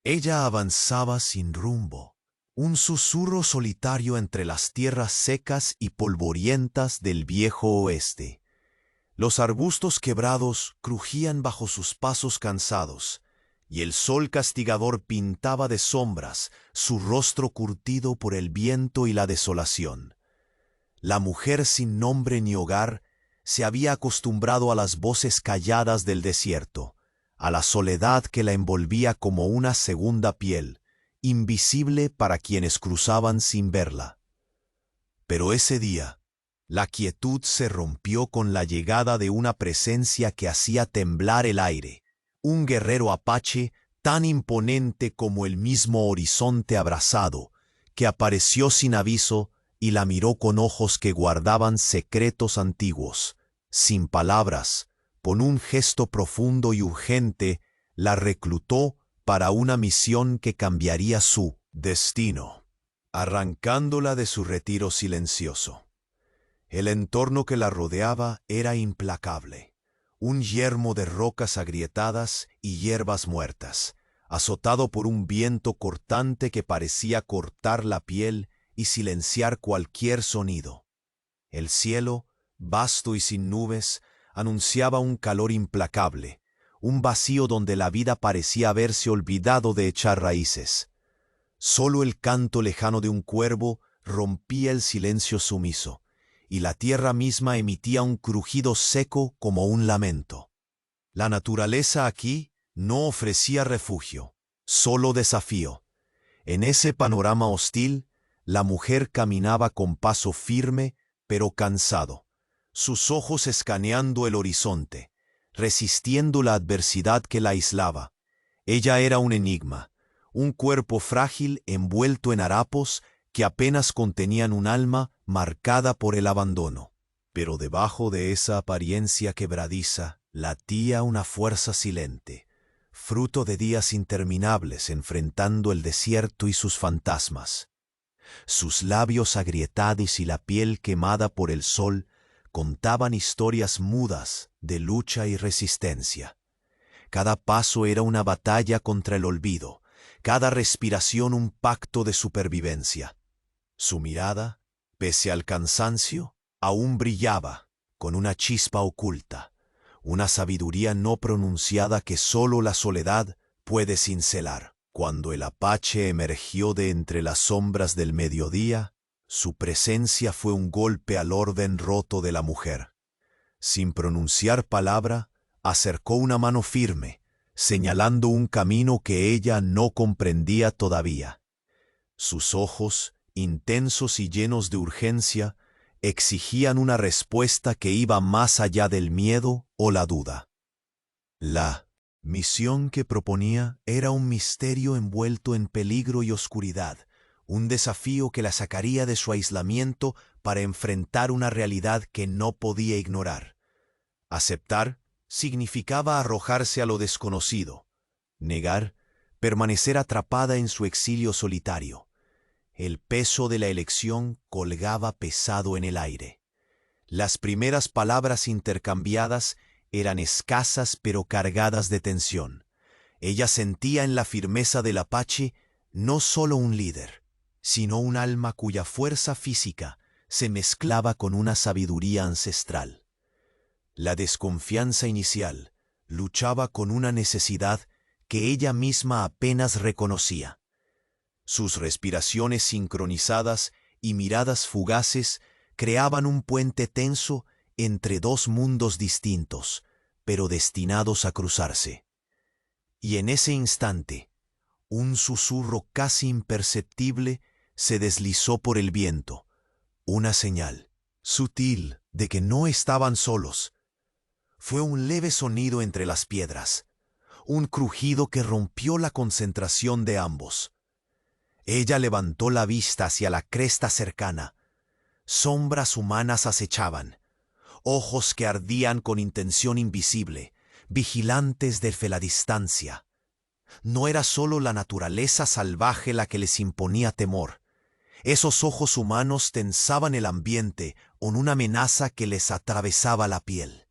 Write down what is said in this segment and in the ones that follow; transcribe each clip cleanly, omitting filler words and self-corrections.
Ella avanzaba sin rumbo, un susurro solitario entre las tierras secas y polvorientas del viejo oeste. Los arbustos quebrados crujían bajo sus pasos cansados, y el sol castigador pintaba de sombras su rostro curtido por el viento y la desolación. La mujer sin nombre ni hogar se había acostumbrado a las voces calladas del desierto, a la soledad que la envolvía como una segunda piel, invisible para quienes cruzaban sin verla. Pero ese día, la quietud se rompió con la llegada de una presencia que hacía temblar el aire, un guerrero apache tan imponente como el mismo horizonte abrasado, que apareció sin aviso y la miró con ojos que guardaban secretos antiguos. Sin palabras, con un gesto profundo y urgente, la reclutó para una misión que cambiaría su destino, arrancándola de su retiro silencioso. El entorno que la rodeaba era implacable, un yermo de rocas agrietadas y hierbas muertas, azotado por un viento cortante que parecía cortar la piel y silenciar cualquier sonido. El cielo, vasto y sin nubes, anunciaba un calor implacable, un vacío donde la vida parecía haberse olvidado de echar raíces. Solo el canto lejano de un cuervo rompía el silencio sumiso, y la tierra misma emitía un crujido seco como un lamento. La naturaleza aquí no ofrecía refugio, solo desafío. En ese panorama hostil, la mujer caminaba con paso firme, pero cansado, sus ojos escaneando el horizonte, resistiendo la adversidad que la aislaba. Ella era un enigma, un cuerpo frágil envuelto en harapos que apenas contenían un alma marcada por el abandono. Pero debajo de esa apariencia quebradiza latía una fuerza silente, fruto de días interminables enfrentando el desierto y sus fantasmas. Sus labios agrietados y la piel quemada por el sol contaban historias mudas de lucha y resistencia. Cada paso era una batalla contra el olvido, cada respiración un pacto de supervivencia. Su mirada, pese al cansancio, aún brillaba con una chispa oculta, una sabiduría no pronunciada que sólo la soledad puede cincelar. Cuando el apache emergió de entre las sombras del mediodía, su presencia fue un golpe al orden roto de la mujer. Sin pronunciar palabra, acercó una mano firme, señalando un camino que ella no comprendía todavía. Sus ojos, intensos y llenos de urgencia, exigían una respuesta que iba más allá del miedo o la duda. La misión que proponía era un misterio envuelto en peligro y oscuridad, un desafío que la sacaría de su aislamiento para enfrentar una realidad que no podía ignorar. Aceptar significaba arrojarse a lo desconocido. Negar, permanecer atrapada en su exilio solitario. El peso de la elección colgaba pesado en el aire. Las primeras palabras intercambiadas eran escasas pero cargadas de tensión. Ella sentía en la firmeza del apache no solo un líder, sino un alma cuya fuerza física se mezclaba con una sabiduría ancestral. La desconfianza inicial luchaba con una necesidad que ella misma apenas reconocía. Sus respiraciones sincronizadas y miradas fugaces creaban un puente tenso entre dos mundos distintos, pero destinados a cruzarse. Y en ese instante, un susurro casi imperceptible se deslizó por el viento, una señal sutil de que no estaban solos. Fue un leve sonido entre las piedras, un crujido que rompió la concentración de ambos. Ella levantó la vista hacia la cresta cercana. Sombras humanas acechaban, ojos que ardían con intención invisible, vigilantes desde la distancia. No era solo la naturaleza salvaje la que les imponía temor. Esos ojos humanos tensaban el ambiente con una amenaza que les atravesaba la piel.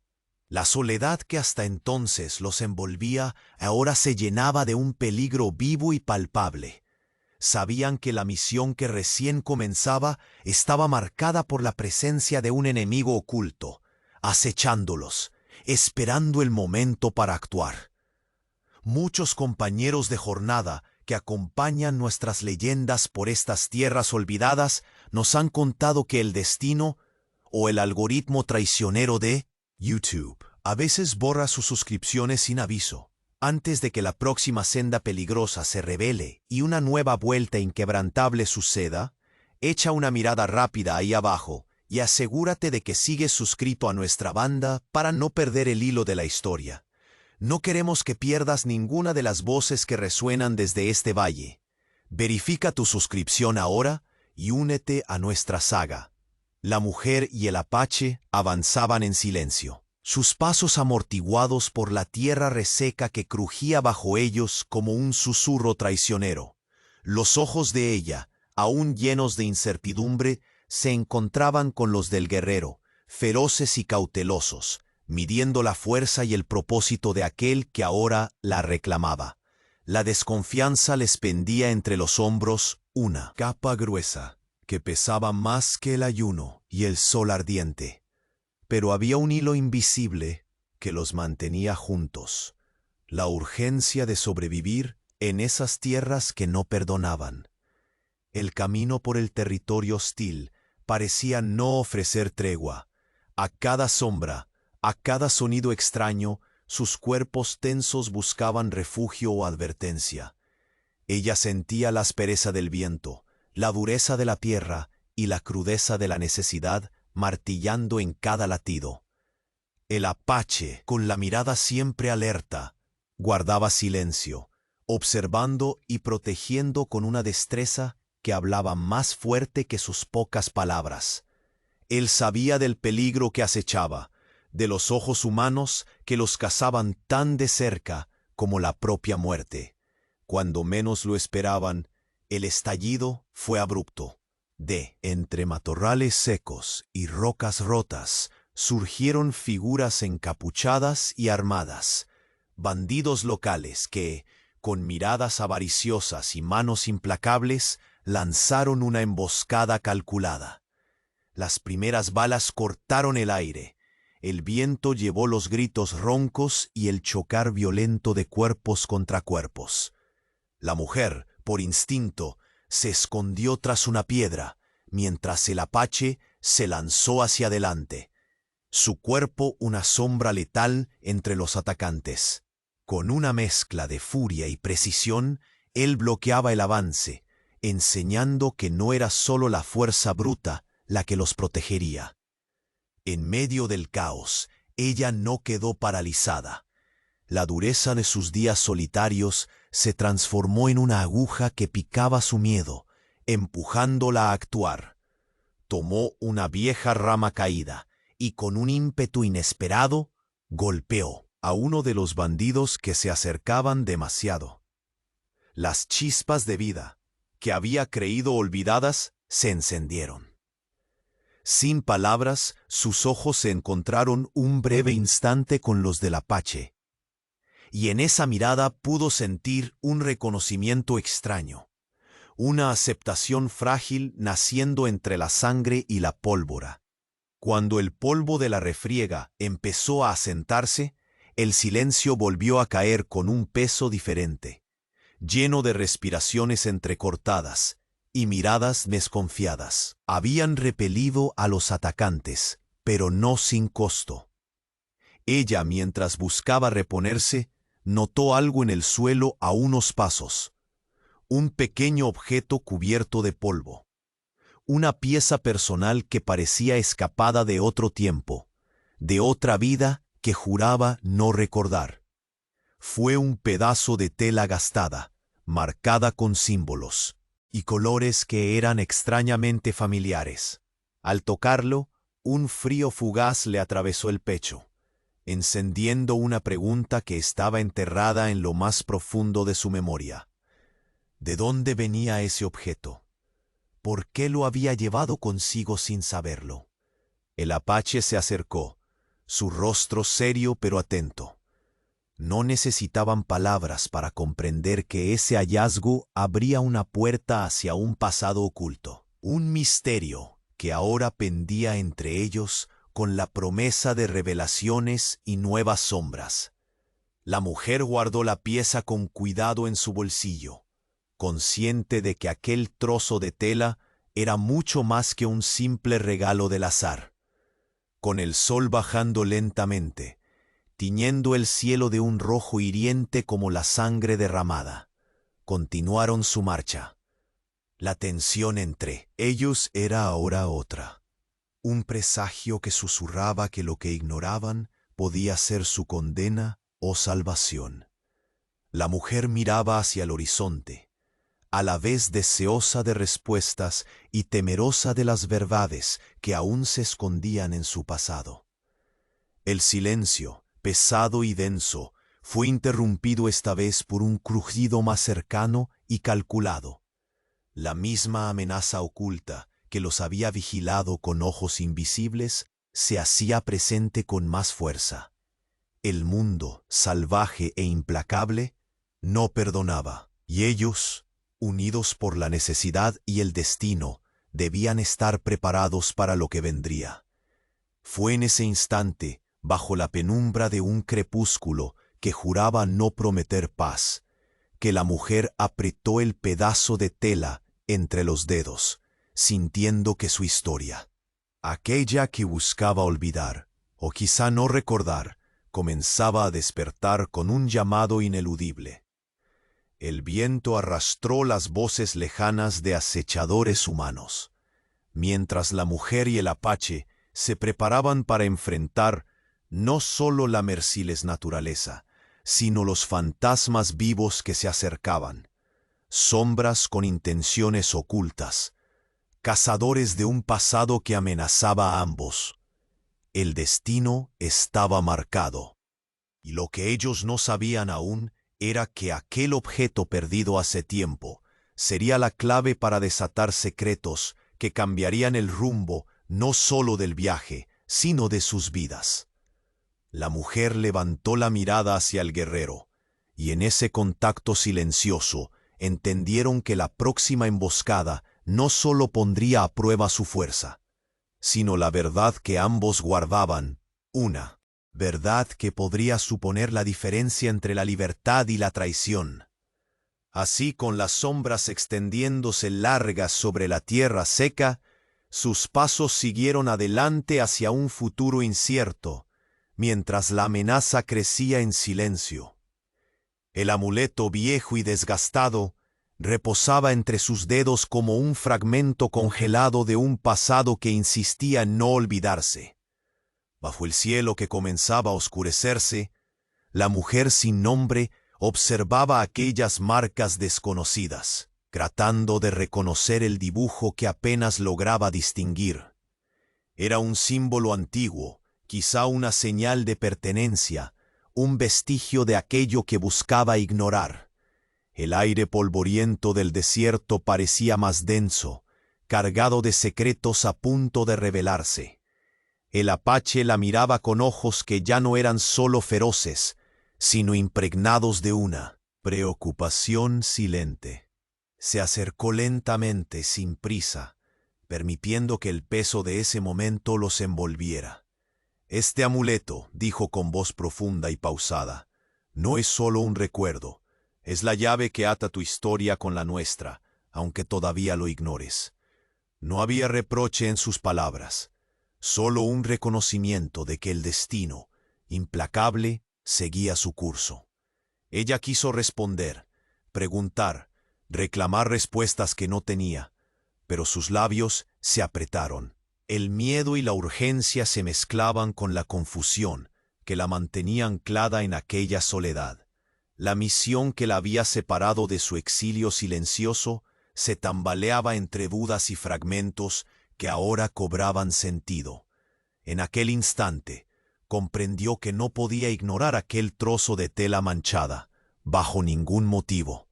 La soledad que hasta entonces los envolvía ahora se llenaba de un peligro vivo y palpable. Sabían que la misión que recién comenzaba estaba marcada por la presencia de un enemigo oculto, acechándolos, esperando el momento para actuar. Muchos compañeros de jornada que acompañan nuestras leyendas por estas tierras olvidadas nos han contado que el destino o el algoritmo traicionero de YouTube a veces borra sus suscripciones sin aviso, antes de que la próxima senda peligrosa se revele y una nueva vuelta inquebrantable suceda. Echa una mirada rápida ahí abajo y asegúrate de que sigues suscrito a nuestra banda para no perder el hilo de la historia. No queremos que pierdas ninguna de las voces que resuenan desde este valle. Verifica tu suscripción ahora y únete a nuestra saga. La mujer y el apache avanzaban en silencio, sus pasos amortiguados por la tierra reseca que crujía bajo ellos como un susurro traicionero. Los ojos de ella, aún llenos de incertidumbre, se encontraban con los del guerrero, feroces y cautelosos, midiendo la fuerza y el propósito de aquel que ahora la reclamaba. La desconfianza les pendía entre los hombros una capa gruesa, que pesaba más que el ayuno y el sol ardiente. Pero había un hilo invisible que los mantenía juntos, la urgencia de sobrevivir en esas tierras que no perdonaban. El camino por el territorio hostil parecía no ofrecer tregua. A cada sombra, a cada sonido extraño, sus cuerpos tensos buscaban refugio o advertencia. Ella sentía la aspereza del viento, la dureza de la tierra y la crudeza de la necesidad martillando en cada latido. El apache, con la mirada siempre alerta, guardaba silencio, observando y protegiendo con una destreza que hablaba más fuerte que sus pocas palabras. Él sabía del peligro que acechaba, de los ojos humanos que los cazaban tan de cerca como la propia muerte. Cuando menos lo esperaban, el estallido fue abrupto. De entre matorrales secos y rocas rotas surgieron figuras encapuchadas y armadas, bandidos locales que, con miradas avariciosas y manos implacables, lanzaron una emboscada calculada. Las primeras balas cortaron el aire. El viento llevó los gritos roncos y el chocar violento de cuerpos contra cuerpos. La mujer, por instinto, se escondió tras una piedra, mientras el apache se lanzó hacia adelante, su cuerpo una sombra letal entre los atacantes. Con una mezcla de furia y precisión, él bloqueaba el avance, enseñando que no era solo la fuerza bruta la que los protegería. En medio del caos, ella no quedó paralizada. La dureza de sus días solitarios se transformó en una aguja que picaba su miedo, empujándola a actuar. Tomó una vieja rama caída y con un ímpetu inesperado golpeó a uno de los bandidos que se acercaban demasiado. Las chispas de vida, que había creído olvidadas, se encendieron. Sin palabras, sus ojos se encontraron un breve instante con los del apache, y en esa mirada pudo sentir un reconocimiento extraño, una aceptación frágil naciendo entre la sangre y la pólvora. Cuando el polvo de la refriega empezó a asentarse, el silencio volvió a caer con un peso diferente, lleno de respiraciones entrecortadas y miradas desconfiadas. Habían repelido a los atacantes, pero no sin costo. Ella, mientras buscaba reponerse, notó algo en el suelo a unos pasos. Un pequeño objeto cubierto de polvo. Una pieza personal que parecía escapada de otro tiempo, de otra vida que juraba no recordar. Fue un pedazo de tela gastada, marcada con símbolos y colores que eran extrañamente familiares. Al tocarlo, un frío fugaz le atravesó el pecho, encendiendo una pregunta que estaba enterrada en lo más profundo de su memoria. ¿De dónde venía ese objeto? ¿Por qué lo había llevado consigo sin saberlo? El apache se acercó, su rostro serio pero atento. No necesitaban palabras para comprender que ese hallazgo abría una puerta hacia un pasado oculto, un misterio que ahora pendía entre ellos con la promesa de revelaciones y nuevas sombras. La mujer guardó la pieza con cuidado en su bolsillo, consciente de que aquel trozo de tela era mucho más que un simple regalo del azar. Con el sol bajando lentamente, tiñendo el cielo de un rojo hiriente como la sangre derramada, continuaron su marcha. La tensión entre ellos era ahora otra. Un presagio que susurraba que lo que ignoraban podía ser su condena o salvación. La mujer miraba hacia el horizonte, a la vez deseosa de respuestas y temerosa de las verdades que aún se escondían en su pasado. El silencio, pesado y denso, fue interrumpido esta vez por un crujido más cercano y calculado. La misma amenaza oculta que los había vigilado con ojos invisibles se hacía presente con más fuerza. El mundo, salvaje e implacable, no perdonaba, y ellos, unidos por la necesidad y el destino, debían estar preparados para lo que vendría. Fue en ese instante, bajo la penumbra de un crepúsculo que juraba no prometer paz, que la mujer apretó el pedazo de tela entre los dedos, sintiendo que su historia, aquella que buscaba olvidar, o quizá no recordar, comenzaba a despertar con un llamado ineludible. El viento arrastró las voces lejanas de acechadores humanos, mientras la mujer y el apache se preparaban para enfrentar no solo la merciless naturaleza, sino los fantasmas vivos que se acercaban, sombras con intenciones ocultas, cazadores de un pasado que amenazaba a ambos. El destino estaba marcado, y lo que ellos no sabían aún era que aquel objeto perdido hace tiempo sería la clave para desatar secretos que cambiarían el rumbo no solo del viaje, sino de sus vidas. La mujer levantó la mirada hacia el guerrero, y en ese contacto silencioso entendieron que la próxima emboscada no solo pondría a prueba su fuerza, sino la verdad que ambos guardaban, una verdad que podría suponer la diferencia entre la libertad y la traición. Así, con las sombras extendiéndose largas sobre la tierra seca, sus pasos siguieron adelante hacia un futuro incierto, mientras la amenaza crecía en silencio. El amuleto viejo y desgastado reposaba entre sus dedos como un fragmento congelado de un pasado que insistía en no olvidarse. Bajo el cielo que comenzaba a oscurecerse, la mujer sin nombre observaba aquellas marcas desconocidas, tratando de reconocer el dibujo que apenas lograba distinguir. Era un símbolo antiguo, quizá una señal de pertenencia, un vestigio de aquello que buscaba ignorar. El aire polvoriento del desierto parecía más denso, cargado de secretos a punto de revelarse. El apache la miraba con ojos que ya no eran solo feroces, sino impregnados de una preocupación silente. Se acercó lentamente, sin prisa, permitiendo que el peso de ese momento los envolviera. Este amuleto, dijo con voz profunda y pausada, no es solo un recuerdo, es la llave que ata tu historia con la nuestra, aunque todavía lo ignores. No había reproche en sus palabras, solo un reconocimiento de que el destino, implacable, seguía su curso. Ella quiso responder, preguntar, reclamar respuestas que no tenía, pero sus labios se apretaron. El miedo y la urgencia se mezclaban con la confusión que la mantenía anclada en aquella soledad. La misión que la había separado de su exilio silencioso se tambaleaba entre dudas y fragmentos que ahora cobraban sentido. En aquel instante, comprendió que no podía ignorar aquel trozo de tela manchada, bajo ningún motivo.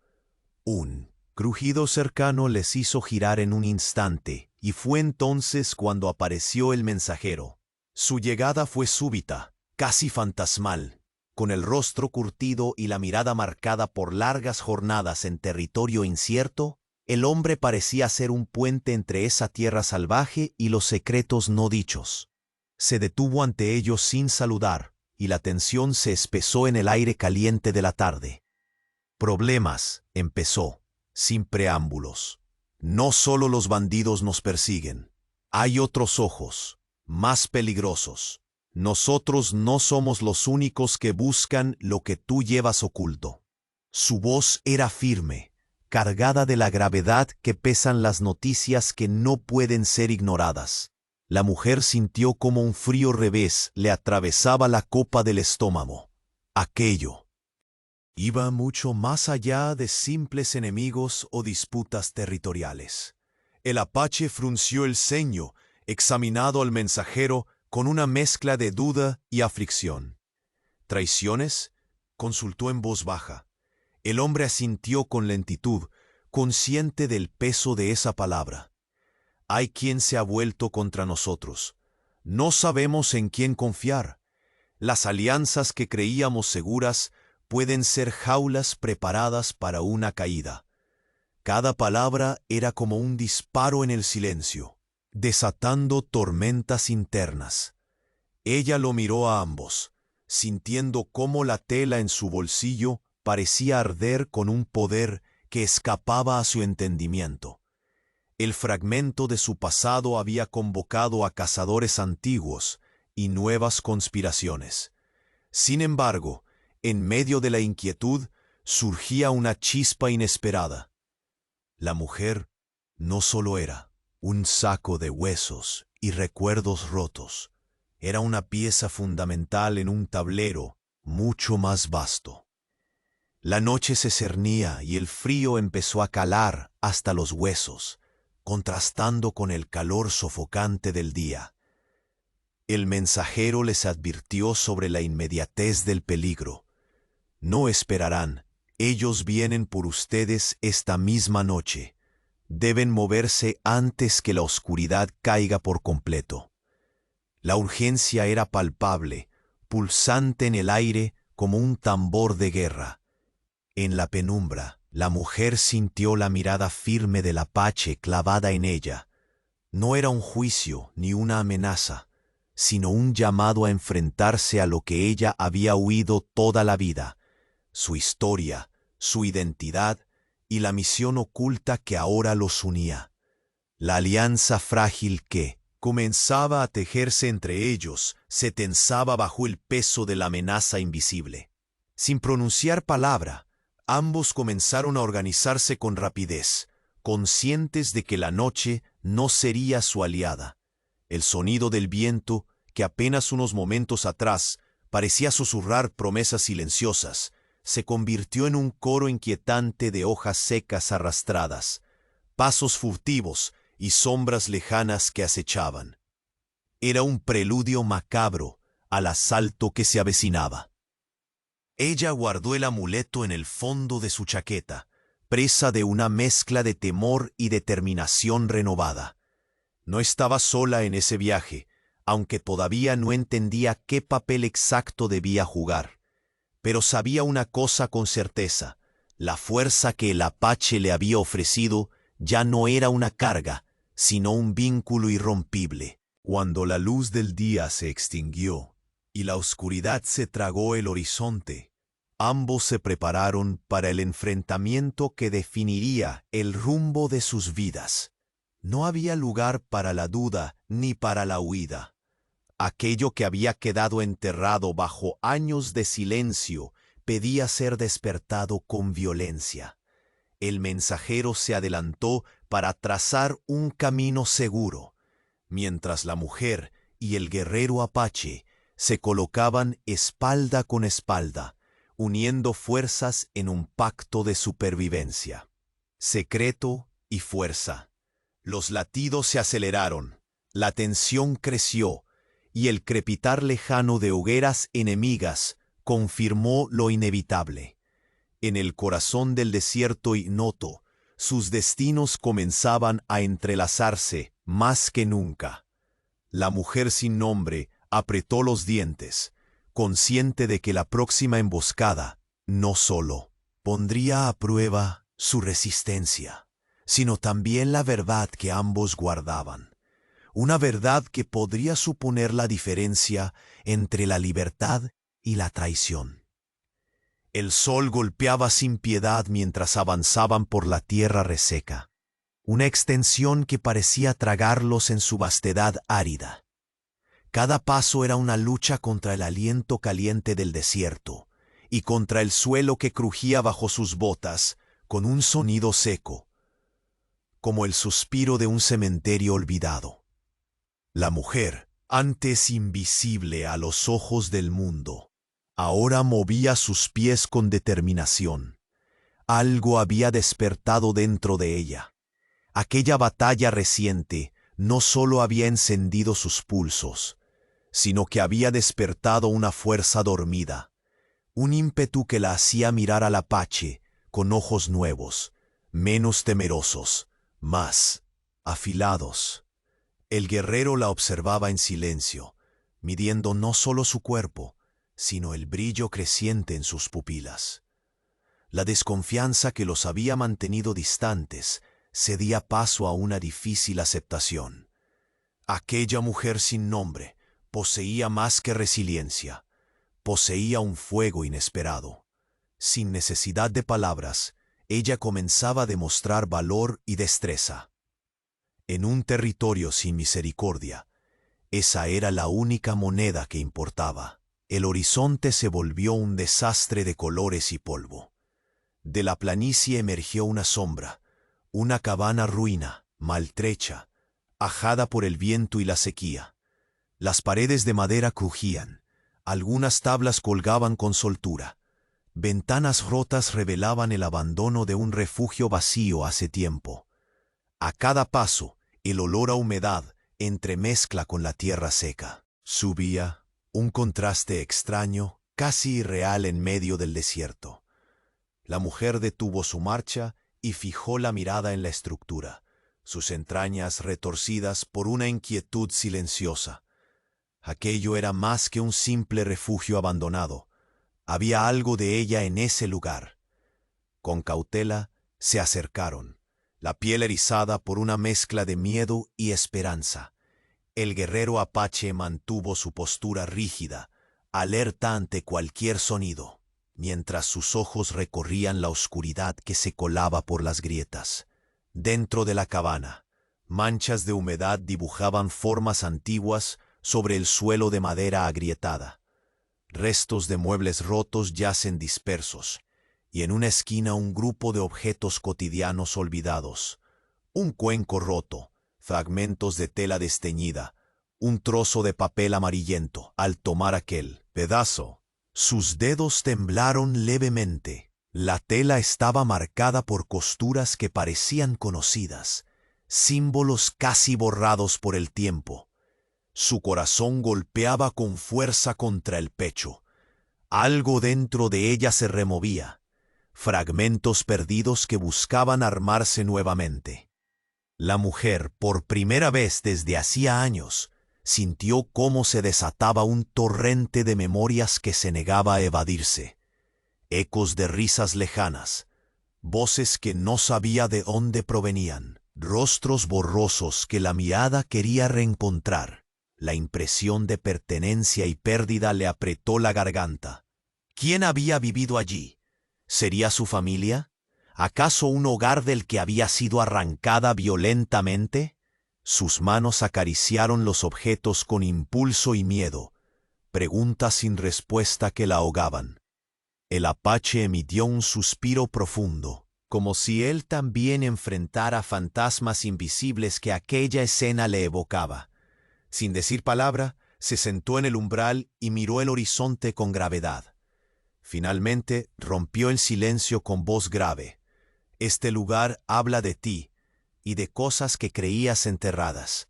Un crujido cercano les hizo girar en un instante, y fue entonces cuando apareció el mensajero. Su llegada fue súbita, casi fantasmal. Con el rostro curtido y la mirada marcada por largas jornadas en territorio incierto, el hombre parecía ser un puente entre esa tierra salvaje y los secretos no dichos. Se detuvo ante ellos sin saludar, y la tensión se espesó en el aire caliente de la tarde. Problemas, empezó, sin preámbulos. No solo los bandidos nos persiguen. Hay otros ojos, más peligrosos. Nosotros no somos los únicos que buscan lo que tú llevas oculto. Su voz era firme, cargada de la gravedad que pesan las noticias que no pueden ser ignoradas. La mujer sintió como un frío revés le atravesaba la copa del estómago. Aquello iba mucho más allá de simples enemigos o disputas territoriales. El apache frunció el ceño, examinado al mensajero con una mezcla de duda y aflicción. ¿Traiciones? Consultó en voz baja. El hombre asintió con lentitud, consciente del peso de esa palabra. Hay quien se ha vuelto contra nosotros. No sabemos en quién confiar. Las alianzas que creíamos seguras pueden ser jaulas preparadas para una caída. Cada palabra era como un disparo en el silencio, desatando tormentas internas. Ella lo miró a ambos, sintiendo cómo la tela en su bolsillo parecía arder con un poder que escapaba a su entendimiento. El fragmento de su pasado había convocado a cazadores antiguos y nuevas conspiraciones. Sin embargo, en medio de la inquietud surgía una chispa inesperada. La mujer no solo era un saco de huesos y recuerdos rotos, era una pieza fundamental en un tablero mucho más vasto. La noche se cernía y el frío empezó a calar hasta los huesos, contrastando con el calor sofocante del día. El mensajero les advirtió sobre la inmediatez del peligro. No esperarán, ellos vienen por ustedes esta misma noche. Deben moverse antes que la oscuridad caiga por completo. La urgencia era palpable, pulsante en el aire como un tambor de guerra. En la penumbra, la mujer sintió la mirada firme del apache clavada en ella. No era un juicio ni una amenaza, sino un llamado a enfrentarse a lo que ella había huido toda la vida, su historia, su identidad y la misión oculta que ahora los unía. La alianza frágil que comenzaba a tejerse entre ellos se tensaba bajo el peso de la amenaza invisible. Sin pronunciar palabra, ambos comenzaron a organizarse con rapidez, conscientes de que la noche no sería su aliada. El sonido del viento, que apenas unos momentos atrás parecía susurrar promesas silenciosas, se convirtió en un coro inquietante de hojas secas arrastradas, pasos furtivos y sombras lejanas que acechaban. Era un preludio macabro al asalto que se avecinaba. Ella guardó el amuleto en el fondo de su chaqueta, presa de una mezcla de temor y determinación renovada. No estaba sola en ese viaje, aunque todavía no entendía qué papel exacto debía jugar. Pero sabía una cosa con certeza: la fuerza que el apache le había ofrecido ya no era una carga, sino un vínculo irrompible. Cuando la luz del día se extinguió y la oscuridad se tragó el horizonte, ambos se prepararon para el enfrentamiento que definiría el rumbo de sus vidas. No había lugar para la duda ni para la huida. Aquello que había quedado enterrado bajo años de silencio pedía ser despertado con violencia. El mensajero se adelantó para trazar un camino seguro, mientras la mujer y el guerrero apache se colocaban espalda con espalda, uniendo fuerzas en un pacto de supervivencia. Secreto y fuerza. Los latidos se aceleraron, la tensión creció, y el crepitar lejano de hogueras enemigas confirmó lo inevitable. En el corazón del desierto ignoto, sus destinos comenzaban a entrelazarse más que nunca. La mujer sin nombre Apretó los dientes, consciente de que la próxima emboscada no solo pondría a prueba su resistencia, sino también la verdad que ambos guardaban. Una verdad que podría suponer la diferencia entre la libertad y la traición. El sol golpeaba sin piedad mientras avanzaban por la tierra reseca, una extensión que parecía tragarlos en su vastedad árida. Cada paso era una lucha contra el aliento caliente del desierto y contra el suelo que crujía bajo sus botas con un sonido seco, como el suspiro de un cementerio olvidado. La mujer, antes invisible a los ojos del mundo, ahora movía sus pies con determinación. Algo había despertado dentro de ella. Aquella batalla reciente no solo había encendido sus pulsos, sino que había despertado una fuerza dormida, un ímpetu que la hacía mirar al Apache con ojos nuevos, menos temerosos, más afilados. El guerrero la observaba en silencio, midiendo no solo su cuerpo, sino el brillo creciente en sus pupilas. La desconfianza que los había mantenido distantes cedía paso a una difícil aceptación. Aquella mujer sin nombre poseía más que resiliencia, poseía un fuego inesperado. Sin necesidad de palabras, ella comenzaba a demostrar valor y destreza. En un territorio sin misericordia, esa era la única moneda que importaba. El horizonte se volvió un desastre de colores y polvo. De la planicie emergió una sombra, una cabana ruina, maltrecha, ajada por el viento y la sequía. Las paredes de madera crujían, algunas tablas colgaban con soltura. Ventanas rotas revelaban el abandono de un refugio vacío hace tiempo. A cada paso, el olor a humedad entremezcla con la tierra seca. Subía, un contraste extraño, casi irreal en medio del desierto. La mujer detuvo su marcha y fijó la mirada en la estructura, sus entrañas retorcidas por una inquietud silenciosa. Aquello era más que un simple refugio abandonado. Había algo de ella en ese lugar. Con cautela se acercaron, la piel erizada por una mezcla de miedo y esperanza. El guerrero apache mantuvo su postura rígida, alerta ante cualquier sonido, mientras sus ojos recorrían la oscuridad que se colaba por las grietas. Dentro de la cabana, manchas de humedad dibujaban formas antiguas sobre el suelo de madera agrietada. Restos de muebles rotos yacen dispersos, y en una esquina un grupo de objetos cotidianos olvidados. Un cuenco roto, fragmentos de tela desteñida, un trozo de papel amarillento. Al tomar aquel pedazo, sus dedos temblaron levemente. La tela estaba marcada por costuras que parecían conocidas, símbolos casi borrados por el tiempo. Su corazón golpeaba con fuerza contra el pecho. Algo dentro de ella se removía, fragmentos perdidos que buscaban armarse nuevamente. La mujer, por primera vez desde hacía años, sintió cómo se desataba un torrente de memorias que se negaba a evadirse. Ecos de risas lejanas, voces que no sabía de dónde provenían, rostros borrosos que la mirada quería reencontrar. La impresión de pertenencia y pérdida le apretó la garganta. ¿Quién había vivido allí? ¿Sería su familia? ¿Acaso un hogar del que había sido arrancada violentamente? Sus manos acariciaron los objetos con impulso y miedo, preguntas sin respuesta que la ahogaban. El apache emitió un suspiro profundo, como si él también enfrentara fantasmas invisibles que aquella escena le evocaba. Sin decir palabra, se sentó en el umbral y miró el horizonte con gravedad. Finalmente rompió el silencio con voz grave. Este lugar habla de ti y de cosas que creías enterradas.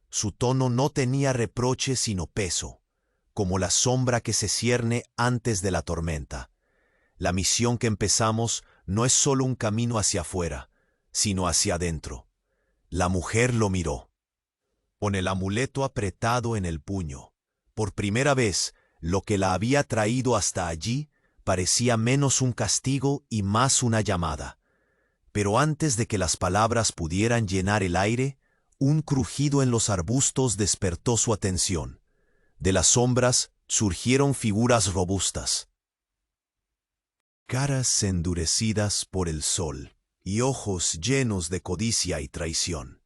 Su tono no tenía reproche sino peso, como la sombra que se cierne antes de la tormenta. La misión que empezamos no es solo un camino hacia afuera, sino hacia adentro. La mujer lo miró. Con el amuleto apretado en el puño, Por primera vez, lo que la había traído hasta allí parecía menos un castigo y más una llamada. Pero antes de que las palabras pudieran llenar el aire, un crujido en los arbustos despertó su atención. De las sombras surgieron figuras robustas, caras endurecidas por el sol y ojos llenos de codicia y traición.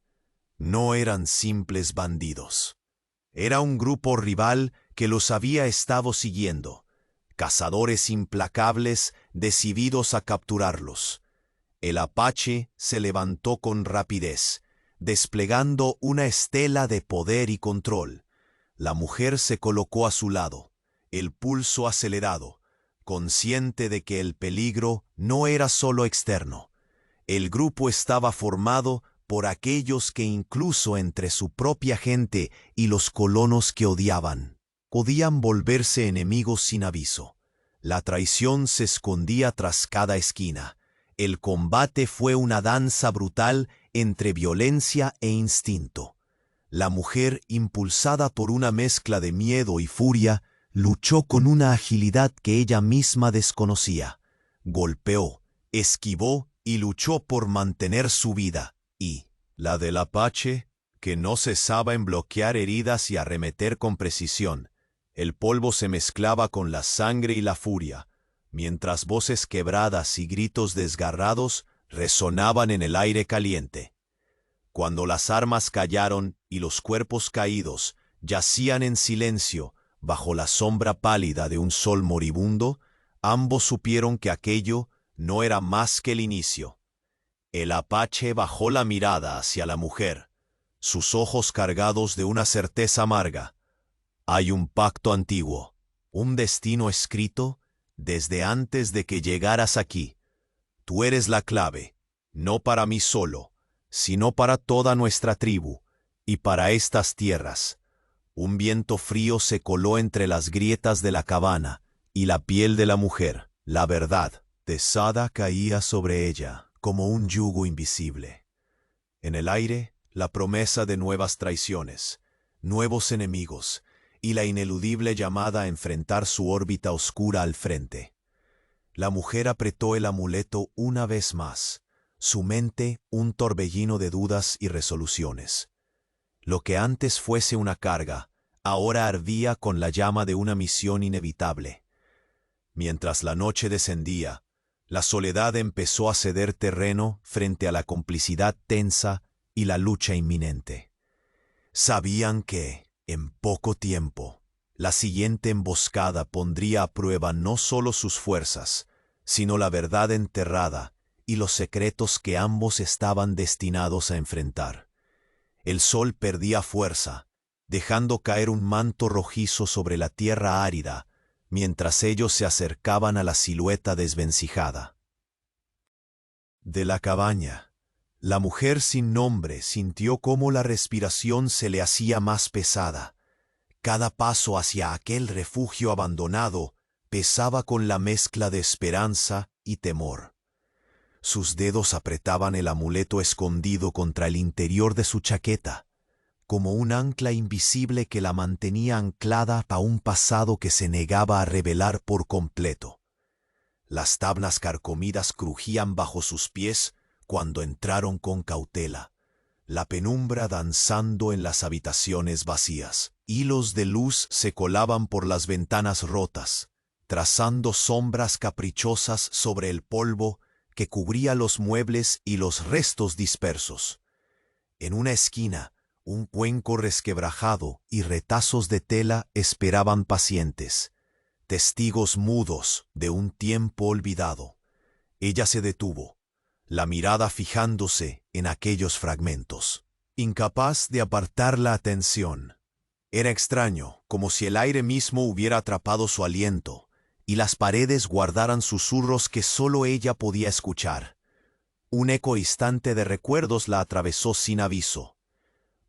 No eran simples bandidos. Era un grupo rival que los había estado siguiendo, cazadores implacables decididos a capturarlos. El Apache se levantó con rapidez, desplegando una estela de poder y control. La mujer se colocó a su lado, el pulso acelerado, consciente de que el peligro no era solo externo. El grupo estaba formado por aquellos que incluso entre su propia gente y los colonos que odiaban, podían volverse enemigos sin aviso. La traición se escondía tras cada esquina. El combate fue una danza brutal entre violencia e instinto. La mujer, impulsada por una mezcla de miedo y furia, luchó con una agilidad que ella misma desconocía. Golpeó, esquivó y luchó por mantener su vida. Y la del Apache, que no cesaba en bloquear heridas y arremeter con precisión. El polvo se mezclaba con la sangre y la furia, mientras voces quebradas y gritos desgarrados resonaban en el aire caliente. Cuando las armas callaron y los cuerpos caídos yacían en silencio bajo la sombra pálida de un sol moribundo, ambos supieron que aquello no era más que el inicio. El Apache bajó la mirada hacia la mujer, sus ojos cargados de una certeza amarga. Hay un pacto antiguo, un destino escrito desde antes de que llegaras aquí. Tú eres la clave, no para mí solo, sino para toda nuestra tribu y para estas tierras. Un viento frío se coló entre las grietas de la cabana y la piel de la mujer. La verdad pesada caía sobre ella como un yugo invisible. En el aire, la promesa de nuevas traiciones, nuevos enemigos, y la ineludible llamada a enfrentar su órbita oscura al frente. La mujer apretó el amuleto una vez más, su mente un torbellino de dudas y resoluciones. Lo que antes fuese una carga, ahora ardía con la llama de una misión inevitable. Mientras la noche descendía, la soledad empezó a ceder terreno frente a la complicidad tensa y la lucha inminente. Sabían que, en poco tiempo, la siguiente emboscada pondría a prueba no solo sus fuerzas, sino la verdad enterrada y los secretos que ambos estaban destinados a enfrentar. El sol perdía fuerza, dejando caer un manto rojizo sobre la tierra árida, mientras ellos se acercaban a la silueta desvencijada. De la cabaña, la mujer sin nombre sintió cómo la respiración se le hacía más pesada. Cada paso hacia aquel refugio abandonado pesaba con la mezcla de esperanza y temor. Sus dedos apretaban el amuleto escondido contra el interior de su chaqueta, como un ancla invisible que la mantenía anclada a un pasado que se negaba a revelar por completo. Las tablas carcomidas crujían bajo sus pies cuando entraron con cautela, la penumbra danzando en las habitaciones vacías. Hilos de luz se colaban por las ventanas rotas, trazando sombras caprichosas sobre el polvo que cubría los muebles y los restos dispersos. En una esquina, un cuenco resquebrajado y retazos de tela esperaban pacientes, testigos mudos de un tiempo olvidado. Ella se detuvo, la mirada fijándose en aquellos fragmentos, incapaz de apartar la atención. Era extraño, como si el aire mismo hubiera atrapado su aliento, y las paredes guardaran susurros que solo ella podía escuchar. Un eco distante de recuerdos la atravesó sin aviso.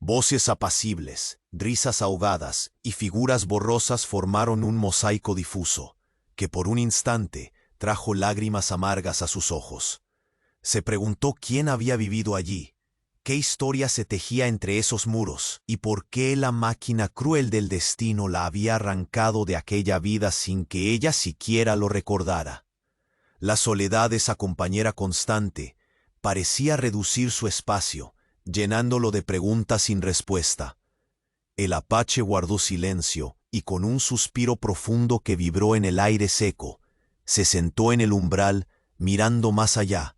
Voces apacibles, risas ahogadas y figuras borrosas formaron un mosaico difuso, que por un instante trajo lágrimas amargas a sus ojos. Se preguntó quién había vivido allí, ¿Qué historia se tejía entre esos muros? ¿Y por qué la máquina cruel del destino la había arrancado de aquella vida sin que ella siquiera lo recordara? La soledad de esa compañera constante parecía reducir su espacio, llenándolo de preguntas sin respuesta. El apache guardó silencio y con un suspiro profundo que vibró en el aire seco, se sentó en el umbral mirando más allá,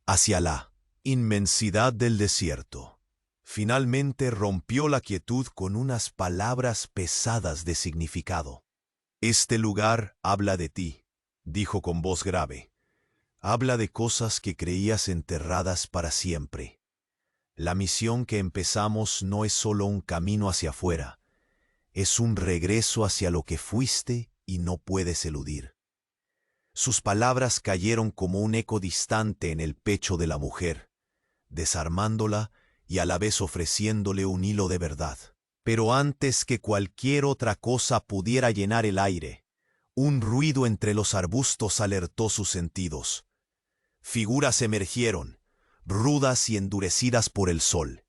hacia la inmensidad del desierto. Finalmente rompió la quietud con unas palabras pesadas de significado. «Este lugar habla de ti», dijo con voz grave. «Habla de cosas que creías enterradas para siempre. La misión que empezamos no es solo un camino hacia afuera, es un regreso hacia lo que fuiste y no puedes eludir». Sus palabras cayeron como un eco distante en el pecho de la mujer, desarmándola y a la vez ofreciéndole un hilo de verdad. Pero antes que cualquier otra cosa pudiera llenar el aire, un ruido entre los arbustos alertó sus sentidos. Figuras emergieron, rudas y endurecidas por el sol,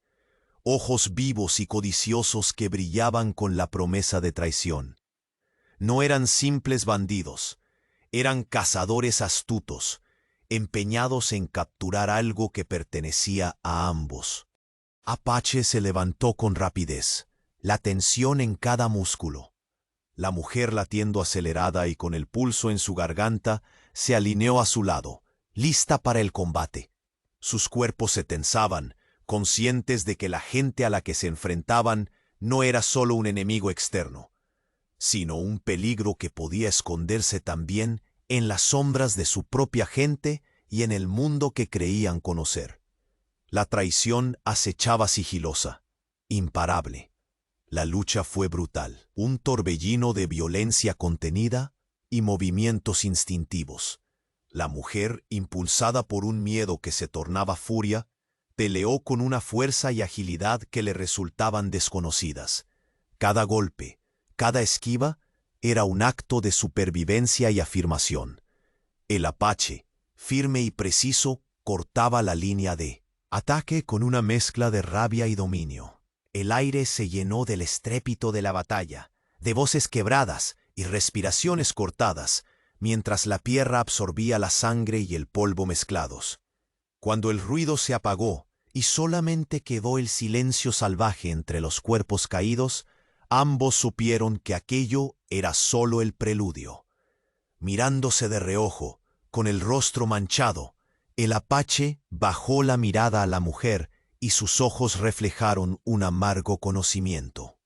ojos vivos y codiciosos que brillaban con la promesa de traición. No eran simples bandidos, eran cazadores astutos, empeñados en capturar algo que pertenecía a ambos. Apache se levantó con rapidez, la tensión en cada músculo. La mujer, latiendo acelerada y con el pulso en su garganta, se alineó a su lado, lista para el combate. Sus cuerpos se tensaban, conscientes de que la gente a la que se enfrentaban no era solo un enemigo externo, sino un peligro que podía esconderse también en las sombras de su propia gente y en el mundo que creían conocer. La traición acechaba sigilosa, imparable. La lucha fue brutal, un torbellino de violencia contenida y movimientos instintivos. La mujer, impulsada por un miedo que se tornaba furia, peleó con una fuerza y agilidad que le resultaban desconocidas. Cada golpe, cada esquiva, era un acto de supervivencia y afirmación. El apache, firme y preciso, cortaba la línea de ataque con una mezcla de rabia y dominio. El aire se llenó del estrépito de la batalla, de voces quebradas y respiraciones cortadas, mientras la tierra absorbía la sangre y el polvo mezclados. Cuando el ruido se apagó y solamente quedó el silencio salvaje entre los cuerpos caídos, ambos supieron que aquello era solo el preludio. Mirándose de reojo, con el rostro manchado, el apache bajó la mirada a la mujer y sus ojos reflejaron un amargo conocimiento.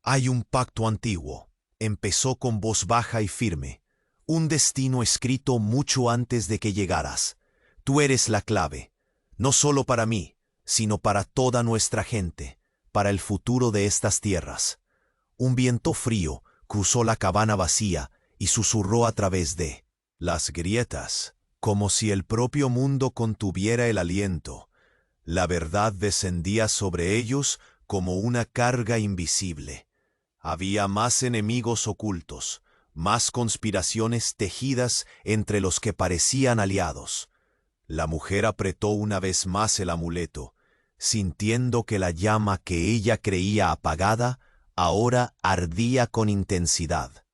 «Hay un pacto antiguo», empezó con voz baja y firme, «un destino escrito mucho antes de que llegaras. Tú eres la clave, no solo para mí, sino para toda nuestra gente, para el futuro de estas tierras». Un viento frío cruzó la cabana vacía y susurró a través de las grietas, como si el propio mundo contuviera el aliento. La verdad descendía sobre ellos como una carga invisible. Había más enemigos ocultos, más conspiraciones tejidas entre los que parecían aliados. La mujer apretó una vez más el amuleto, sintiendo que la llama que ella creía apagada ahora ardía con intensidad.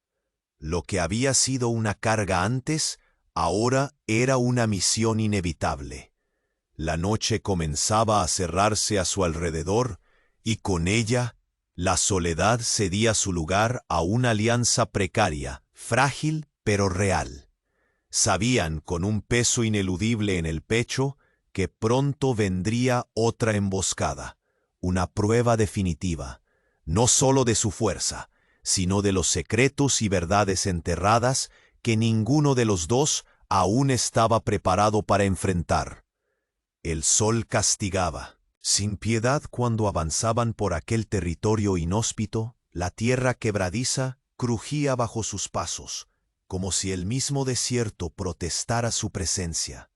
Lo que había sido una carga antes, ahora era una misión inevitable. La noche comenzaba a cerrarse a su alrededor y con ella la soledad cedía su lugar a una alianza precaria, frágil pero real. Sabían con un peso ineludible en el pecho que pronto vendría otra emboscada, una prueba definitiva, no solo de su fuerza, sino de los secretos y verdades enterradas que ninguno de los dos aún estaba preparado para enfrentar. El sol castigaba, sin piedad cuando avanzaban por aquel territorio inhóspito, la tierra quebradiza crujía bajo sus pasos, como si el mismo desierto protestara su presencia.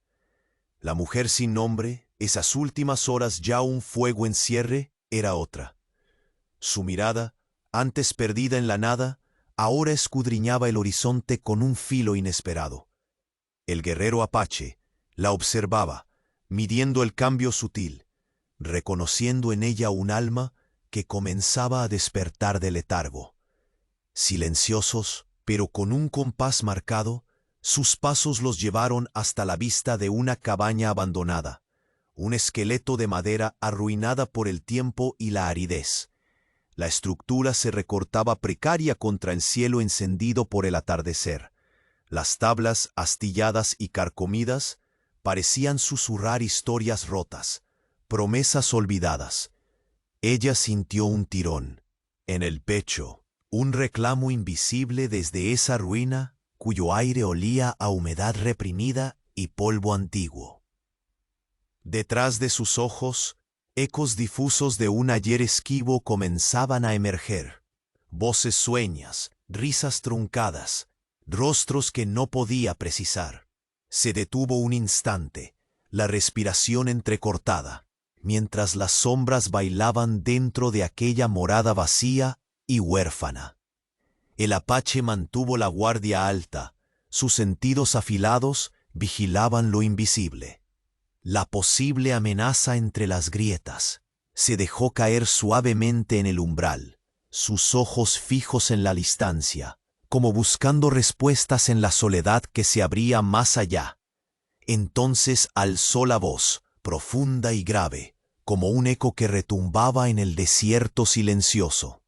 La mujer sin nombre, esas últimas horas ya un fuego en cierre, era otra. Su mirada, antes perdida en la nada, ahora escudriñaba el horizonte con un filo inesperado. El guerrero apache la observaba, midiendo el cambio sutil, reconociendo en ella un alma que comenzaba a despertar del letargo. Silenciosos, pero con un compás marcado, sus pasos los llevaron hasta la vista de una cabaña abandonada, un esqueleto de madera arruinada por el tiempo y la aridez. La estructura se recortaba precaria contra el cielo encendido por el atardecer. Las tablas, astilladas y carcomidas, parecían susurrar historias rotas, promesas olvidadas. Ella sintió un tirón en el pecho, un reclamo invisible desde esa ruina cuyo aire olía a humedad reprimida y polvo antiguo. Detrás de sus ojos, ecos difusos de un ayer esquivo comenzaban a emerger. Voces sueñas, risas truncadas, rostros que no podía precisar. Se detuvo un instante, la respiración entrecortada, mientras las sombras bailaban dentro de aquella morada vacía y huérfana. El apache mantuvo la guardia alta, sus sentidos afilados vigilaban lo invisible. La posible amenaza entre las grietas. Se dejó caer suavemente en el umbral, sus ojos fijos en la distancia, como buscando respuestas en la soledad que se abría más allá. Entonces alzó la voz, profunda y grave, como un eco que retumbaba en el desierto silencioso.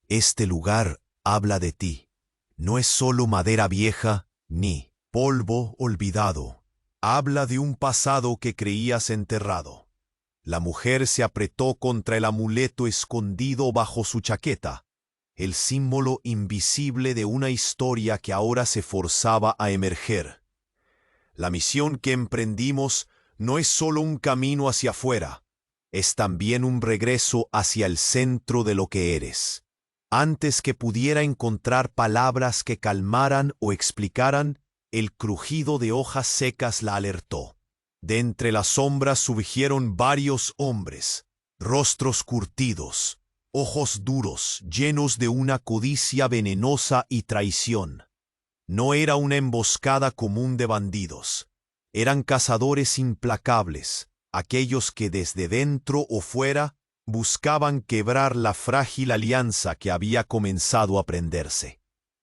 Este lugar habla de ti. No es solo madera vieja, ni polvo olvidado. Habla de un pasado que creías enterrado. La mujer se apretó contra el amuleto escondido bajo su chaqueta, el símbolo invisible de una historia que ahora se forzaba a emerger. La misión que emprendimos no es solo un camino hacia afuera, es también un regreso hacia el centro de lo que eres. Antes que pudiera encontrar palabras que calmaran o explicaran, el crujido de hojas secas la alertó. De entre las sombras surgieron varios hombres, rostros curtidos, ojos duros, llenos de una codicia venenosa y traición. No era una emboscada común de bandidos. Eran cazadores implacables, aquellos que desde dentro o fuera buscaban quebrar la frágil alianza que había comenzado a prenderse.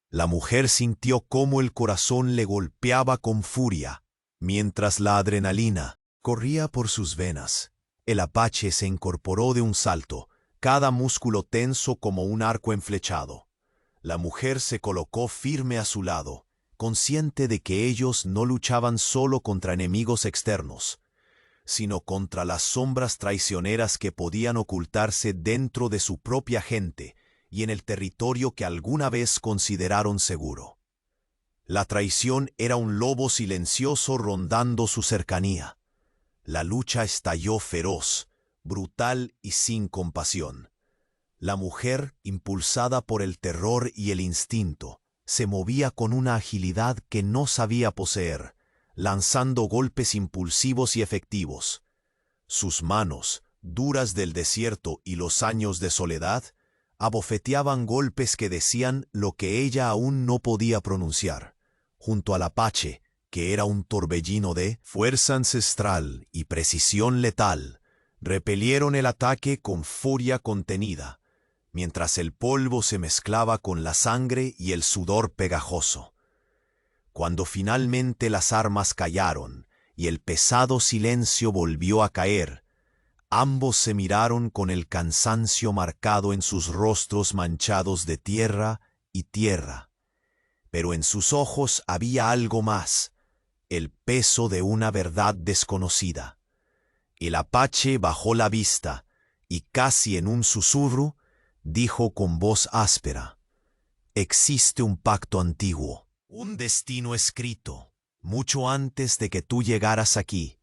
La mujer sintió cómo el corazón le golpeaba con furia, mientras la adrenalina corría por sus venas. El apache se incorporó de un salto, cada músculo tenso como un arco enflechado. La mujer se colocó firme a su lado, consciente de que ellos no luchaban solo contra enemigos externos, sino contra las sombras traicioneras que podían ocultarse dentro de su propia gente y en el territorio que alguna vez consideraron seguro. La traición era un lobo silencioso rondando su cercanía. La lucha estalló feroz, brutal y sin compasión. La mujer, impulsada por el terror y el instinto, se movía con una agilidad que no sabía poseer, lanzando golpes impulsivos y efectivos. Sus manos, duras del desierto y los años de soledad, abofeteaban golpes que decían lo que ella aún no podía pronunciar. Junto al apache, que era un torbellino de fuerza ancestral y precisión letal, repelieron el ataque con furia contenida, mientras el polvo se mezclaba con la sangre y el sudor pegajoso. Cuando finalmente las armas callaron y el pesado silencio volvió a caer, ambos se miraron con el cansancio marcado en sus rostros manchados de tierra y tierra. Pero en sus ojos había algo más, el peso de una verdad desconocida. El apache bajó la vista y casi en un susurro dijo con voz áspera: «Existe un pacto antiguo, un destino escrito, mucho antes de que tú llegaras aquí.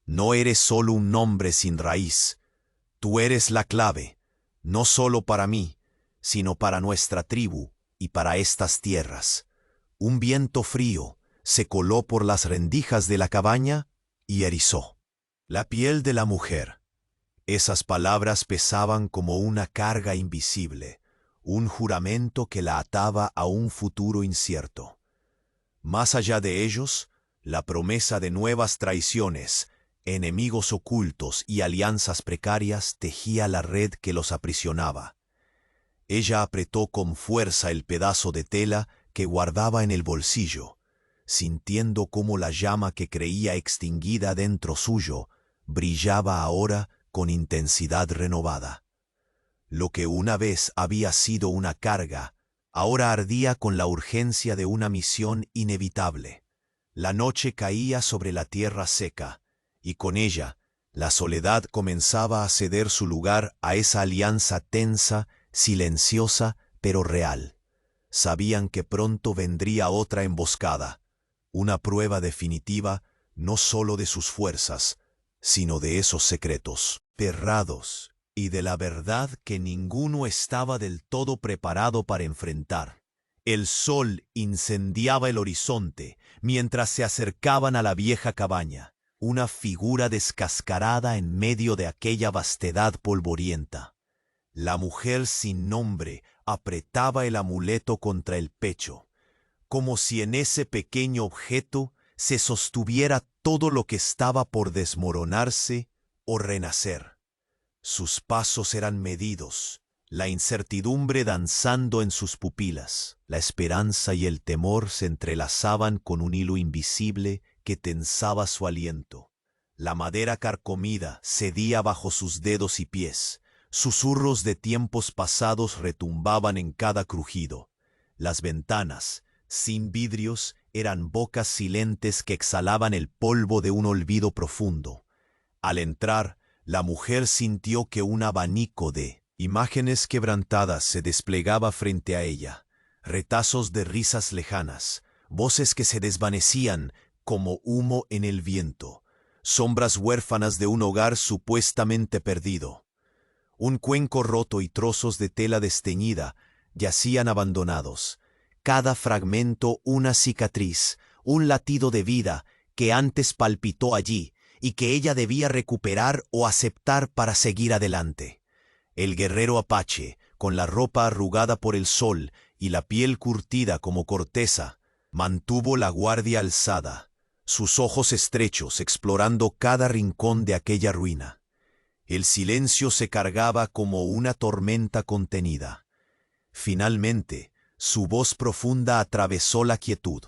No eres solo un nombre sin raíz. Tú eres la clave, no solo para mí, sino para nuestra tribu y para estas tierras». Un viento frío se coló por las rendijas de la cabaña y erizó la piel de la mujer. Esas palabras pesaban como una carga invisible, un juramento que la ataba a un futuro incierto. Más allá de ellos, la promesa de nuevas traiciones enemigos ocultos y alianzas precarias tejía la red que los aprisionaba. Ella apretó con fuerza el pedazo de tela que guardaba en el bolsillo, sintiendo cómo la llama que creía extinguida dentro suyo brillaba ahora con intensidad renovada. Lo que una vez había sido una carga, ahora ardía con la urgencia de una misión inevitable. La noche caía sobre la tierra seca, y con ella la soledad comenzaba a ceder su lugar a esa alianza tensa, silenciosa, pero real. Sabían que pronto vendría otra emboscada, una prueba definitiva no sólo de sus fuerzas, sino de esos secretos cerrados y de la verdad que ninguno estaba del todo preparado para enfrentar. El sol incendiaba el horizonte mientras se acercaban a la vieja cabaña, una figura descascarada en medio de aquella vastedad polvorienta. La mujer sin nombre apretaba el amuleto contra el pecho, como si en ese pequeño objeto se sostuviera todo lo que estaba por desmoronarse o renacer. Sus pasos eran medidos, la incertidumbre danzando en sus pupilas. La esperanza y el temor se entrelazaban con un hilo invisible que tensaba su aliento. La madera carcomida cedía bajo sus dedos y pies. Susurros de tiempos pasados retumbaban en cada crujido. Las ventanas, sin vidrios, eran bocas silentes que exhalaban el polvo de un olvido profundo. Al entrar, la mujer sintió que un abanico de imágenes quebrantadas se desplegaba frente a ella, retazos de risas lejanas, voces que se desvanecían como humo en el viento, sombras huérfanas de un hogar supuestamente perdido. Un cuenco roto y trozos de tela desteñida yacían abandonados, cada fragmento una cicatriz, un latido de vida que antes palpitó allí y que ella debía recuperar o aceptar para seguir adelante. El guerrero apache, con la ropa arrugada por el sol y la piel curtida como corteza, mantuvo la guardia alzada, sus ojos estrechos explorando cada rincón de aquella ruina. El silencio se cargaba como una tormenta contenida. Finalmente, su voz profunda atravesó la quietud.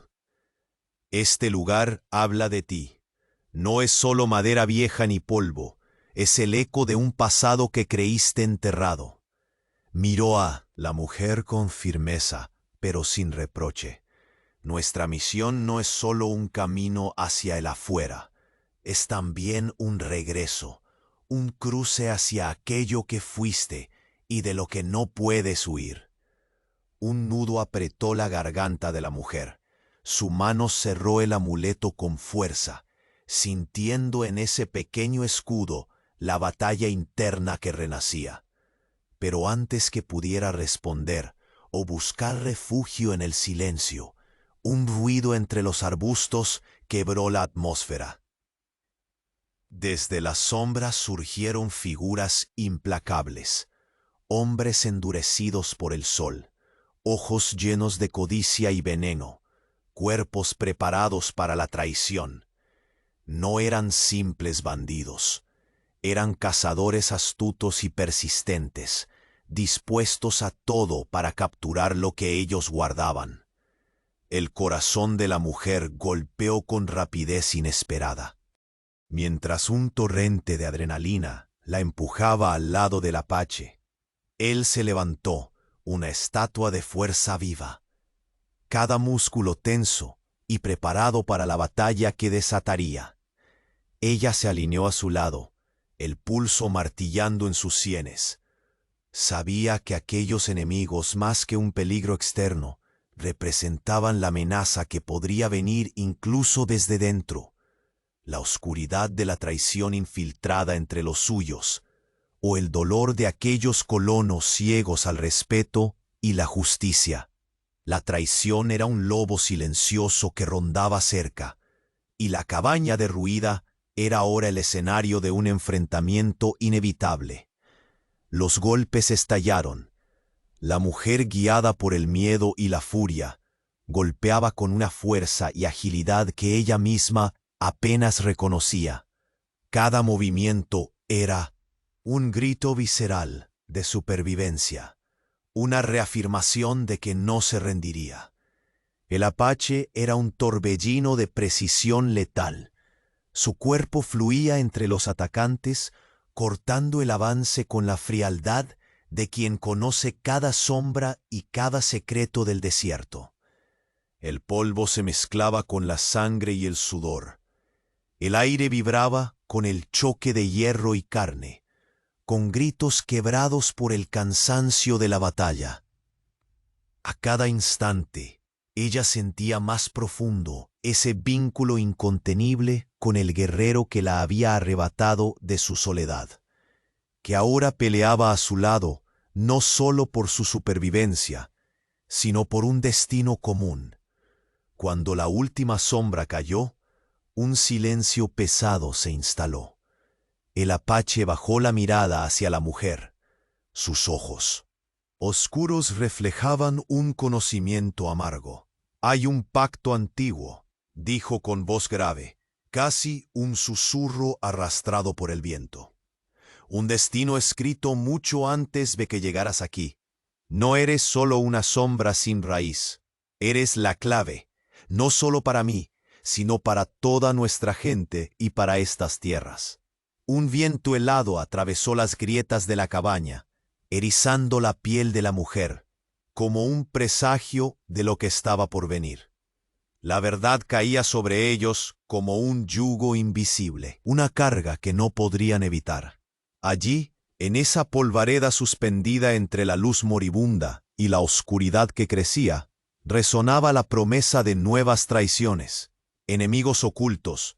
Este lugar habla de ti. No es solo madera vieja ni polvo, es el eco de un pasado que creíste enterrado. Miró a la mujer con firmeza, pero sin reproche. Nuestra misión no es solo un camino hacia el afuera, es también un regreso, un cruce hacia aquello que fuiste y de lo que no puedes huir. Un nudo apretó la garganta de la mujer. Su mano cerró el amuleto con fuerza, sintiendo en ese pequeño escudo la batalla interna que renacía. Pero antes que pudiera responder o buscar refugio en el silencio, un ruido entre los arbustos quebró la atmósfera. Desde las sombras surgieron figuras implacables, hombres endurecidos por el sol, ojos llenos de codicia y veneno, cuerpos preparados para la traición. No eran simples bandidos, eran cazadores astutos y persistentes, dispuestos a todo para capturar lo que ellos guardaban. El corazón de la mujer golpeó con rapidez inesperada. Mientras un torrente de adrenalina la empujaba al lado del apache, él se levantó, una estatua de fuerza viva, cada músculo tenso y preparado para la batalla que desataría. Ella se alineó a su lado, el pulso martillando en sus sienes. Sabía que aquellos enemigos, más que un peligro externo, representaban la amenaza que podría venir incluso desde dentro, la oscuridad de la traición infiltrada entre los suyos, o el dolor de aquellos colonos ciegos al respeto y la justicia. La traición era un lobo silencioso que rondaba cerca, y la cabaña derruida era ahora el escenario de un enfrentamiento inevitable. Los golpes estallaron. La mujer, guiada por el miedo y la furia, golpeaba con una fuerza y agilidad que ella misma apenas reconocía. Cada movimiento era un grito visceral de supervivencia, una reafirmación de que no se rendiría. El apache era un torbellino de precisión letal. Su cuerpo fluía entre los atacantes, cortando el avance con la frialdad de quien conoce cada sombra y cada secreto del desierto. El polvo se mezclaba con la sangre y el sudor. El aire vibraba con el choque de hierro y carne, con gritos quebrados por el cansancio de la batalla. A cada instante, ella sentía más profundo ese vínculo incontenible con el guerrero que la había arrebatado de su soledad, que ahora peleaba a su lado no solo por su supervivencia, sino por un destino común. Cuando la última sombra cayó, un silencio pesado se instaló. El apache bajó la mirada hacia la mujer. Sus ojos oscuros reflejaban un conocimiento amargo. «Hay un pacto antiguo», dijo con voz grave, casi un susurro arrastrado por el viento. «Un destino escrito mucho antes de que llegaras aquí. No eres solo una sombra sin raíz. Eres la clave, no solo para mí, sino para toda nuestra gente y para estas tierras». Un viento helado atravesó las grietas de la cabaña, erizando la piel de la mujer, como un presagio de lo que estaba por venir. La verdad caía sobre ellos como un yugo invisible, una carga que no podrían evitar. Allí, en esa polvareda suspendida entre la luz moribunda y la oscuridad que crecía, resonaba la promesa de nuevas traiciones, enemigos ocultos,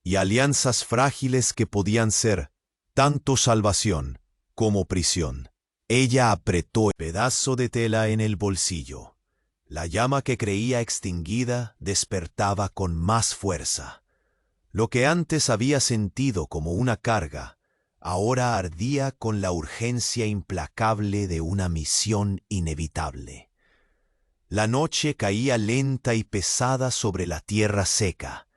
y alianzas frágiles que podían ser tanto salvación como prisión. Ella apretó el pedazo de tela en el bolsillo. La llama que creía extinguida despertaba con más fuerza. Lo que antes había sentido como una carga, ahora ardía con la urgencia implacable de una misión inevitable. La noche caía lenta y pesada sobre la tierra seca,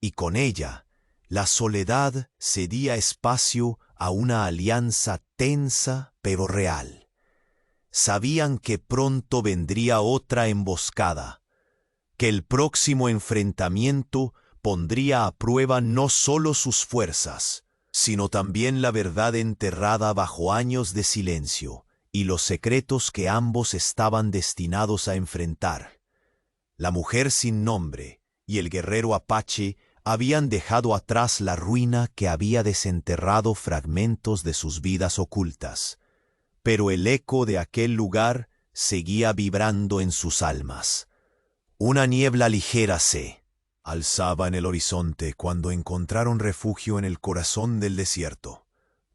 y con ella la soledad cedía espacio a una alianza tensa pero real. Sabían que pronto vendría otra emboscada, que el próximo enfrentamiento pondría a prueba no solo sus fuerzas, sino también la verdad enterrada bajo años de silencio y los secretos que ambos estaban destinados a enfrentar. La mujer sin nombre y el guerrero apache habían dejado atrás la ruina que había desenterrado fragmentos de sus vidas ocultas, pero el eco de aquel lugar seguía vibrando en sus almas. Una niebla ligera se alzaba en el horizonte cuando encontraron refugio en el corazón del desierto,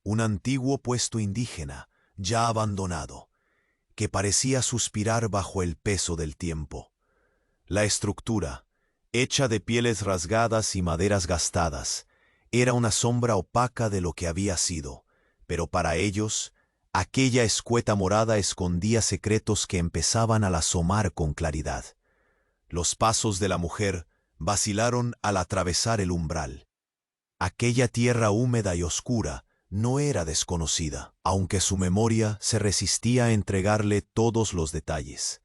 un antiguo puesto indígena, ya abandonado, que parecía suspirar bajo el peso del tiempo. La estructura, hecha de pieles rasgadas y maderas gastadas, era una sombra opaca de lo que había sido, pero para ellos, aquella escueta morada escondía secretos que empezaban a asomar con claridad. Los pasos de la mujer vacilaron al atravesar el umbral. Aquella tierra húmeda y oscura no era desconocida, aunque su memoria se resistía a entregarle todos los detalles.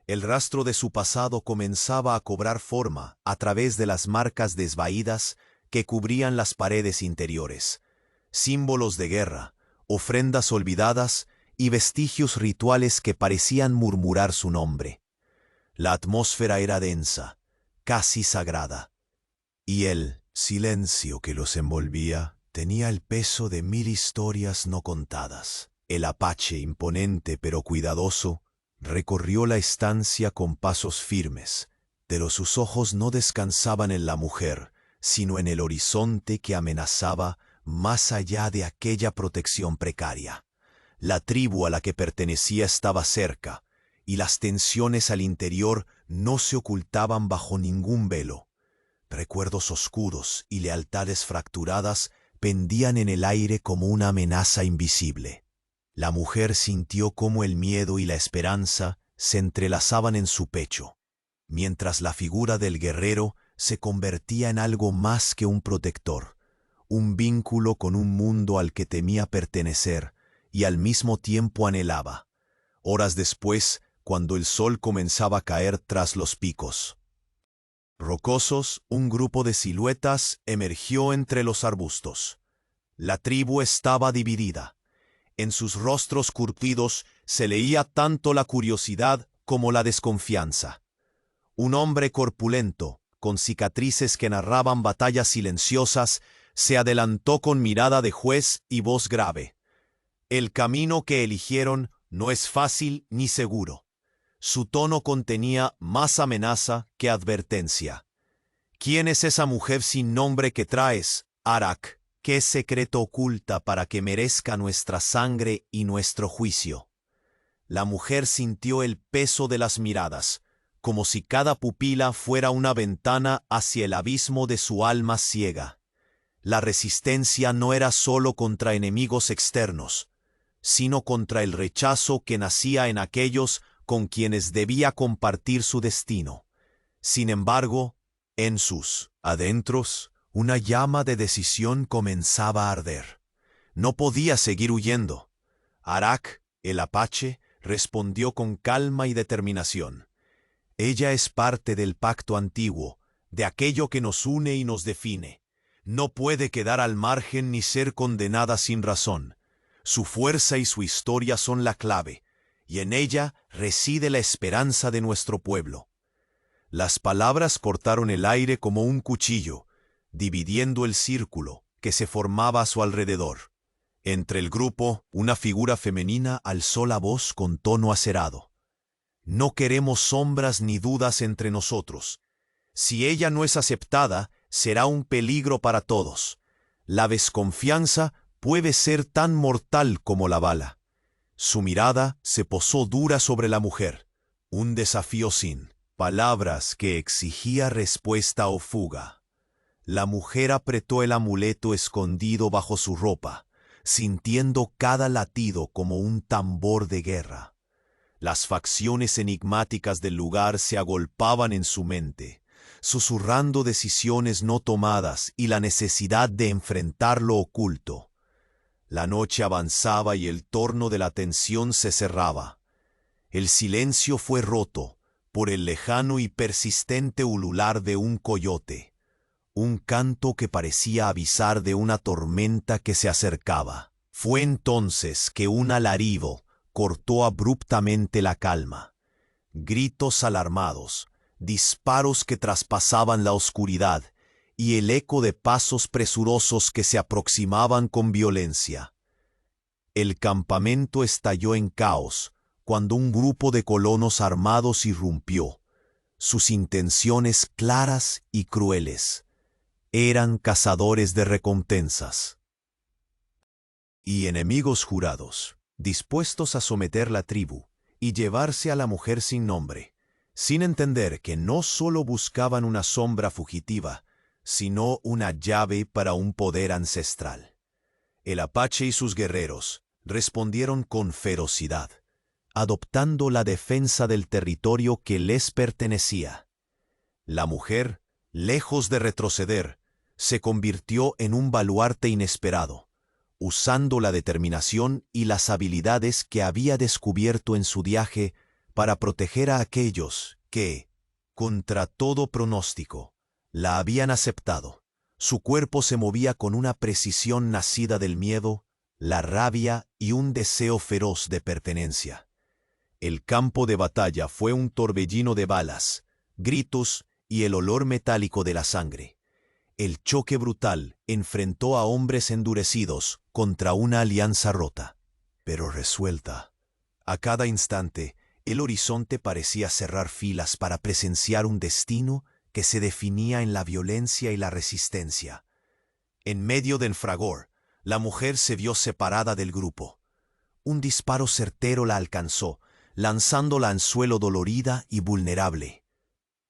El rastro de su pasado comenzaba a cobrar forma a través de las marcas desvaídas que cubrían las paredes interiores, símbolos de guerra, ofrendas olvidadas y vestigios rituales que parecían murmurar su nombre. La atmósfera era densa, casi sagrada, y el silencio que los envolvía tenía el peso de 1000 historias no contadas. El apache, imponente pero cuidadoso, recorrió la estancia con pasos firmes, pero sus ojos no descansaban en la mujer, sino en el horizonte que amenazaba más allá de aquella protección precaria. La tribu a la que pertenecía estaba cerca, y las tensiones al interior no se ocultaban bajo ningún velo. Recuerdos oscuros y lealtades fracturadas pendían en el aire como una amenaza invisible. La mujer sintió cómo el miedo y la esperanza se entrelazaban en su pecho, mientras la figura del guerrero se convertía en algo más que un protector, un vínculo con un mundo al que temía pertenecer y al mismo tiempo anhelaba. Horas después, cuando el sol comenzaba a caer tras los picos rocosos, un grupo de siluetas emergió entre los arbustos. La tribu estaba dividida. En sus rostros curtidos se leía tanto la curiosidad como la desconfianza. Un hombre corpulento, con cicatrices que narraban batallas silenciosas, se adelantó con mirada de juez y voz grave. El camino que eligieron no es fácil ni seguro. Su tono contenía más amenaza que advertencia. ¿Quién es esa mujer sin nombre que traes, Arak? ¿Qué secreto oculta para que merezca nuestra sangre y nuestro juicio? La mujer sintió el peso de las miradas, como si cada pupila fuera una ventana hacia el abismo de su alma ciega. La resistencia no era solo contra enemigos externos, sino contra el rechazo que nacía en aquellos con quienes debía compartir su destino. Sin embargo, en sus adentros, una llama de decisión comenzaba a arder. No podía seguir huyendo. Arak, el apache, respondió con calma y determinación. Ella es parte del pacto antiguo, de aquello que nos une y nos define. No puede quedar al margen ni ser condenada sin razón. Su fuerza y su historia son la clave, y en ella reside la esperanza de nuestro pueblo. Las palabras cortaron el aire como un cuchillo, dividiendo el círculo que se formaba a su alrededor. Entre el grupo, una figura femenina alzó la voz con tono acerado. No queremos sombras ni dudas entre nosotros. Si ella no es aceptada, será un peligro para todos. La desconfianza puede ser tan mortal como la bala. Su mirada se posó dura sobre la mujer, un desafío sin palabras que exigía respuesta o fuga. La mujer apretó el amuleto escondido bajo su ropa, sintiendo cada latido como un tambor de guerra. Las facciones enigmáticas del lugar se agolpaban en su mente, susurrando decisiones no tomadas y la necesidad de enfrentar lo oculto. La noche avanzaba y el torno de la tensión se cerraba. El silencio fue roto por el lejano y persistente ulular de un coyote, un canto que parecía avisar de una tormenta que se acercaba. Fue entonces que un alarido cortó abruptamente la calma. Gritos alarmados, disparos que traspasaban la oscuridad y el eco de pasos presurosos que se aproximaban con violencia. El campamento estalló en caos cuando un grupo de colonos armados irrumpió. Sus intenciones claras y crueles. Eran cazadores de recompensas y enemigos jurados, dispuestos a someter la tribu y llevarse a la mujer sin nombre, sin entender que no solo buscaban una sombra fugitiva, sino una llave para un poder ancestral. El apache y sus guerreros respondieron con ferocidad, adoptando la defensa del territorio que les pertenecía. La mujer, lejos de retroceder, se convirtió en un baluarte inesperado, usando la determinación y las habilidades que había descubierto en su viaje para proteger a aquellos que, contra todo pronóstico, la habían aceptado. Su cuerpo se movía con una precisión nacida del miedo, la rabia y un deseo feroz de pertenencia. El campo de batalla fue un torbellino de balas, gritos y el olor metálico de la sangre. El choque brutal enfrentó a hombres endurecidos contra una alianza rota, pero resuelta. A cada instante, el horizonte parecía cerrar filas para presenciar un destino que se definía en la violencia y la resistencia. En medio del fragor, la mujer se vio separada del grupo. Un disparo certero la alcanzó, lanzándola al suelo dolorida y vulnerable.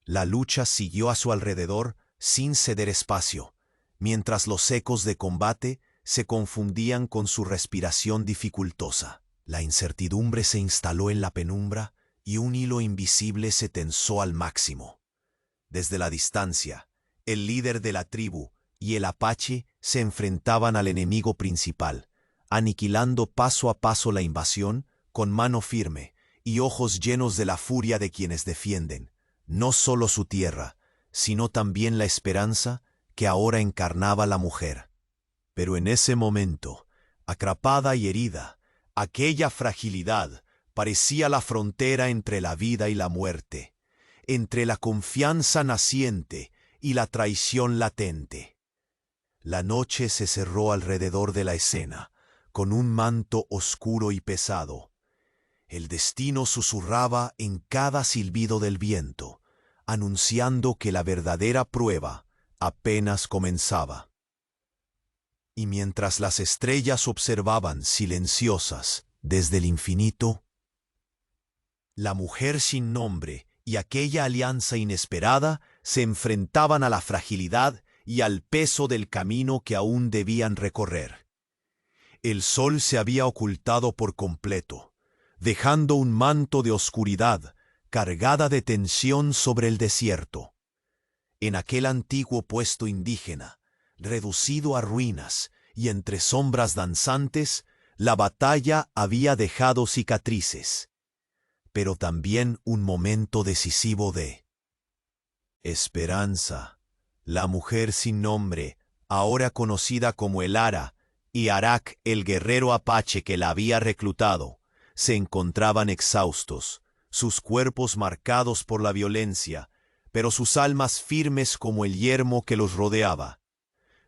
La lucha siguió a su alrededor sin ceder espacio, mientras los ecos de combate se confundían con su respiración dificultosa. La incertidumbre se instaló en la penumbra y un hilo invisible se tensó al máximo. Desde la distancia, el líder de la tribu, y el Apache se enfrentaban al enemigo principal, aniquilando paso a paso la invasión con mano firme y ojos llenos de la furia de quienes defienden, no solo su tierra, sino también la esperanza que ahora encarnaba la mujer. Pero en ese momento, atrapada y herida, aquella fragilidad parecía la frontera entre la vida y la muerte, entre la confianza naciente y la traición latente. La noche se cerró alrededor de la escena, con un manto oscuro y pesado. El destino susurraba en cada silbido del viento, anunciando que la verdadera prueba apenas comenzaba. Y mientras las estrellas observaban silenciosas desde el infinito, la mujer sin nombre y aquella alianza inesperada se enfrentaban a la fragilidad y al peso del camino que aún debían recorrer. El sol se había ocultado por completo, dejando un manto de oscuridad cargada de tensión sobre el desierto. En aquel antiguo puesto indígena, reducido a ruinas y entre sombras danzantes, la batalla había dejado cicatrices, pero también un momento decisivo de esperanza. La mujer sin nombre, ahora conocida como el Ara, y Arak, el guerrero apache que la había reclutado, se encontraban exhaustos, sus cuerpos marcados por la violencia, pero sus almas firmes como el yermo que los rodeaba.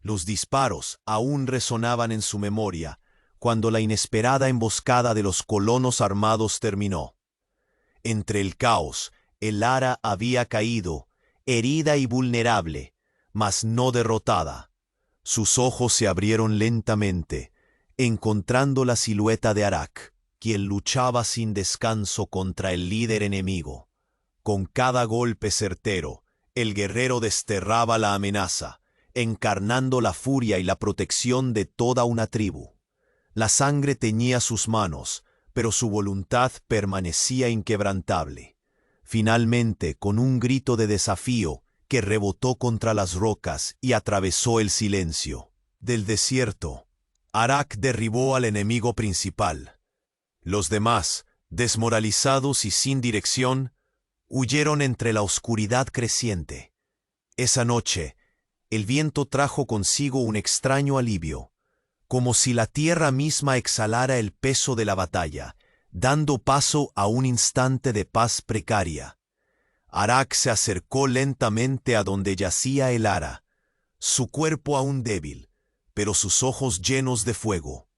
Los disparos aún resonaban en su memoria cuando la inesperada emboscada de los colonos armados terminó. Entre el caos, el Ara había caído, herida y vulnerable, mas no derrotada. Sus ojos se abrieron lentamente, encontrando la silueta de Arak, quien luchaba sin descanso contra el líder enemigo. Con cada golpe certero, el guerrero desterraba la amenaza, encarnando la furia y la protección de toda una tribu. La sangre teñía sus manos, pero su voluntad permanecía inquebrantable. Finalmente, con un grito de desafío que rebotó contra las rocas y atravesó el silencio del desierto, Arak derribó al enemigo principal. Los demás, desmoralizados y sin dirección, huyeron entre la oscuridad creciente. Esa noche, el viento trajo consigo un extraño alivio, como si la tierra misma exhalara el peso de la batalla, dando paso a un instante de paz precaria. Arak se acercó lentamente a donde yacía el Ara, su cuerpo aún débil, pero sus ojos llenos de fuego.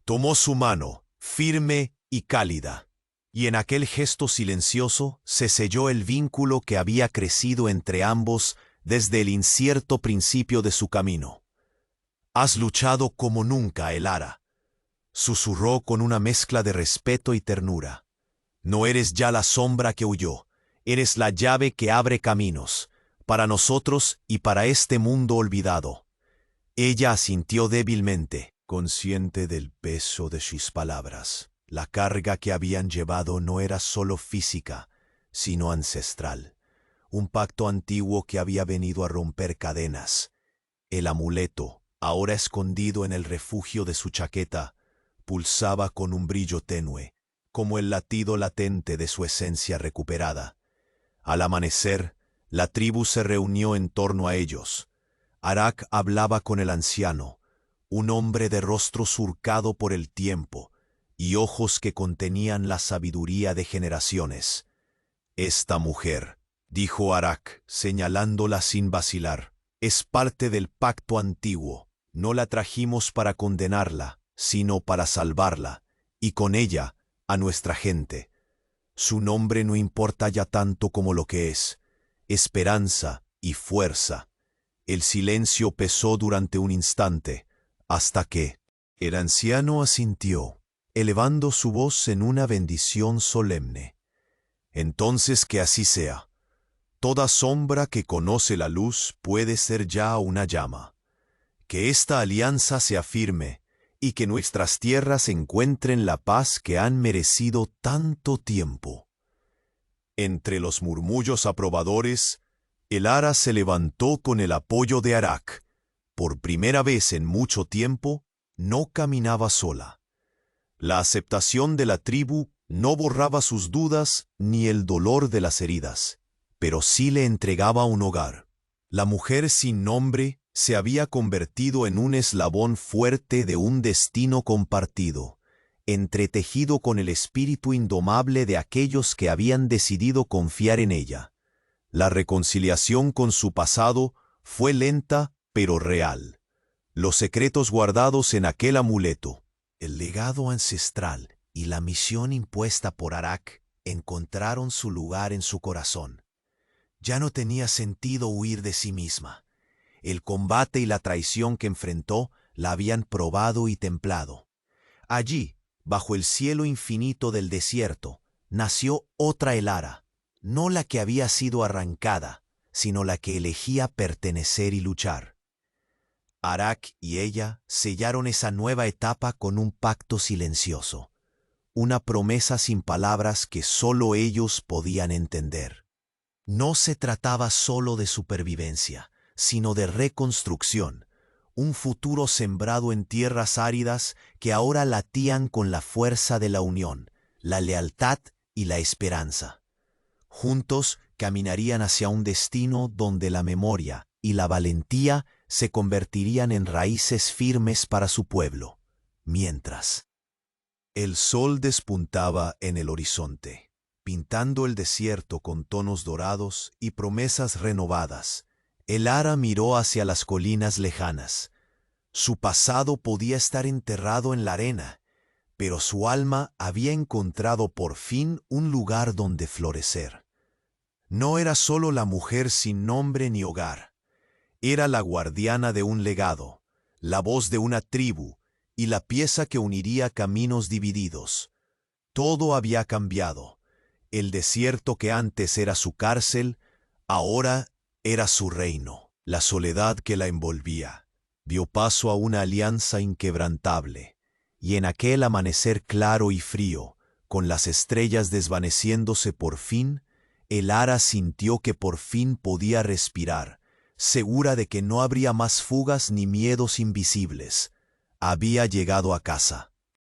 Tomó su mano, firme y cálida, y en aquel gesto silencioso se selló el vínculo que había crecido entre ambos desde el incierto principio de su camino. «Has luchado como nunca, el Ara», susurró con una mezcla de respeto y ternura. «No eres ya la sombra que huyó. Eres la llave que abre caminos, para nosotros y para este mundo olvidado». Ella asintió débilmente, consciente del peso de sus palabras. La carga que habían llevado no era solo física, sino ancestral. Un pacto antiguo que había venido a romper cadenas. El amuleto, ahora escondido en el refugio de su chaqueta, pulsaba con un brillo tenue, como el latido latente de su esencia recuperada. Al amanecer, la tribu se reunió en torno a ellos. Arak hablaba con el anciano, un hombre de rostro surcado por el tiempo y ojos que contenían la sabiduría de generaciones. «Esta mujer», dijo Arak, señalándola sin vacilar, «es parte del pacto antiguo. No la trajimos para condenarla, sino para salvarla, y con ella a nuestra gente. Su nombre no importa ya tanto como lo que es, esperanza y fuerza». El silencio pesó durante un instante, hasta que el anciano asintió, elevando su voz en una bendición solemne. «Entonces que así sea. Toda sombra que conoce la luz puede ser ya una llama. Que esta alianza sea firme y que nuestras tierras encuentren la paz que han merecido tanto tiempo». Entre los murmullos aprobadores, el Ara se levantó con el apoyo de Arak, por primera vez en mucho tiempo, no caminaba sola. La aceptación de la tribu no borraba sus dudas ni el dolor de las heridas, pero sí le entregaba un hogar. La mujer sin nombre se había convertido en un eslabón fuerte de un destino compartido, entretejido con el espíritu indomable de aquellos que habían decidido confiar en ella. La reconciliación con su pasado fue lenta pero real. Los secretos guardados en aquel amuleto, el legado ancestral y la misión impuesta por Arak encontraron su lugar en su corazón. Ya no tenía sentido huir de sí misma. El combate y la traición que enfrentó la habían probado y templado. Allí, bajo el cielo infinito del desierto, nació otra Elara, no la que había sido arrancada, sino la que elegía pertenecer y luchar. Arak y ella sellaron esa nueva etapa con un pacto silencioso, una promesa sin palabras que solo ellos podían entender. No se trataba solo de supervivencia, sino de reconstrucción, un futuro sembrado en tierras áridas que ahora latían con la fuerza de la unión, la lealtad y la esperanza. Juntos caminarían hacia un destino donde la memoria y la valentía se convertirían en raíces firmes para su pueblo, mientras el sol despuntaba en el horizonte, pintando el desierto con tonos dorados y promesas renovadas. Elara miró hacia las colinas lejanas. Su pasado podía estar enterrado en la arena, pero su alma había encontrado por fin un lugar donde florecer. No era solo la mujer sin nombre ni hogar. Era la guardiana de un legado, la voz de una tribu y la pieza que uniría caminos divididos. Todo había cambiado. El desierto que antes era su cárcel, ahora era su reino. La soledad que la envolvía dio paso a una alianza inquebrantable, y en aquel amanecer claro y frío, con las estrellas desvaneciéndose por fin, Elara sintió que por fin podía respirar, segura de que no habría más fugas ni miedos invisibles. Había llegado a casa.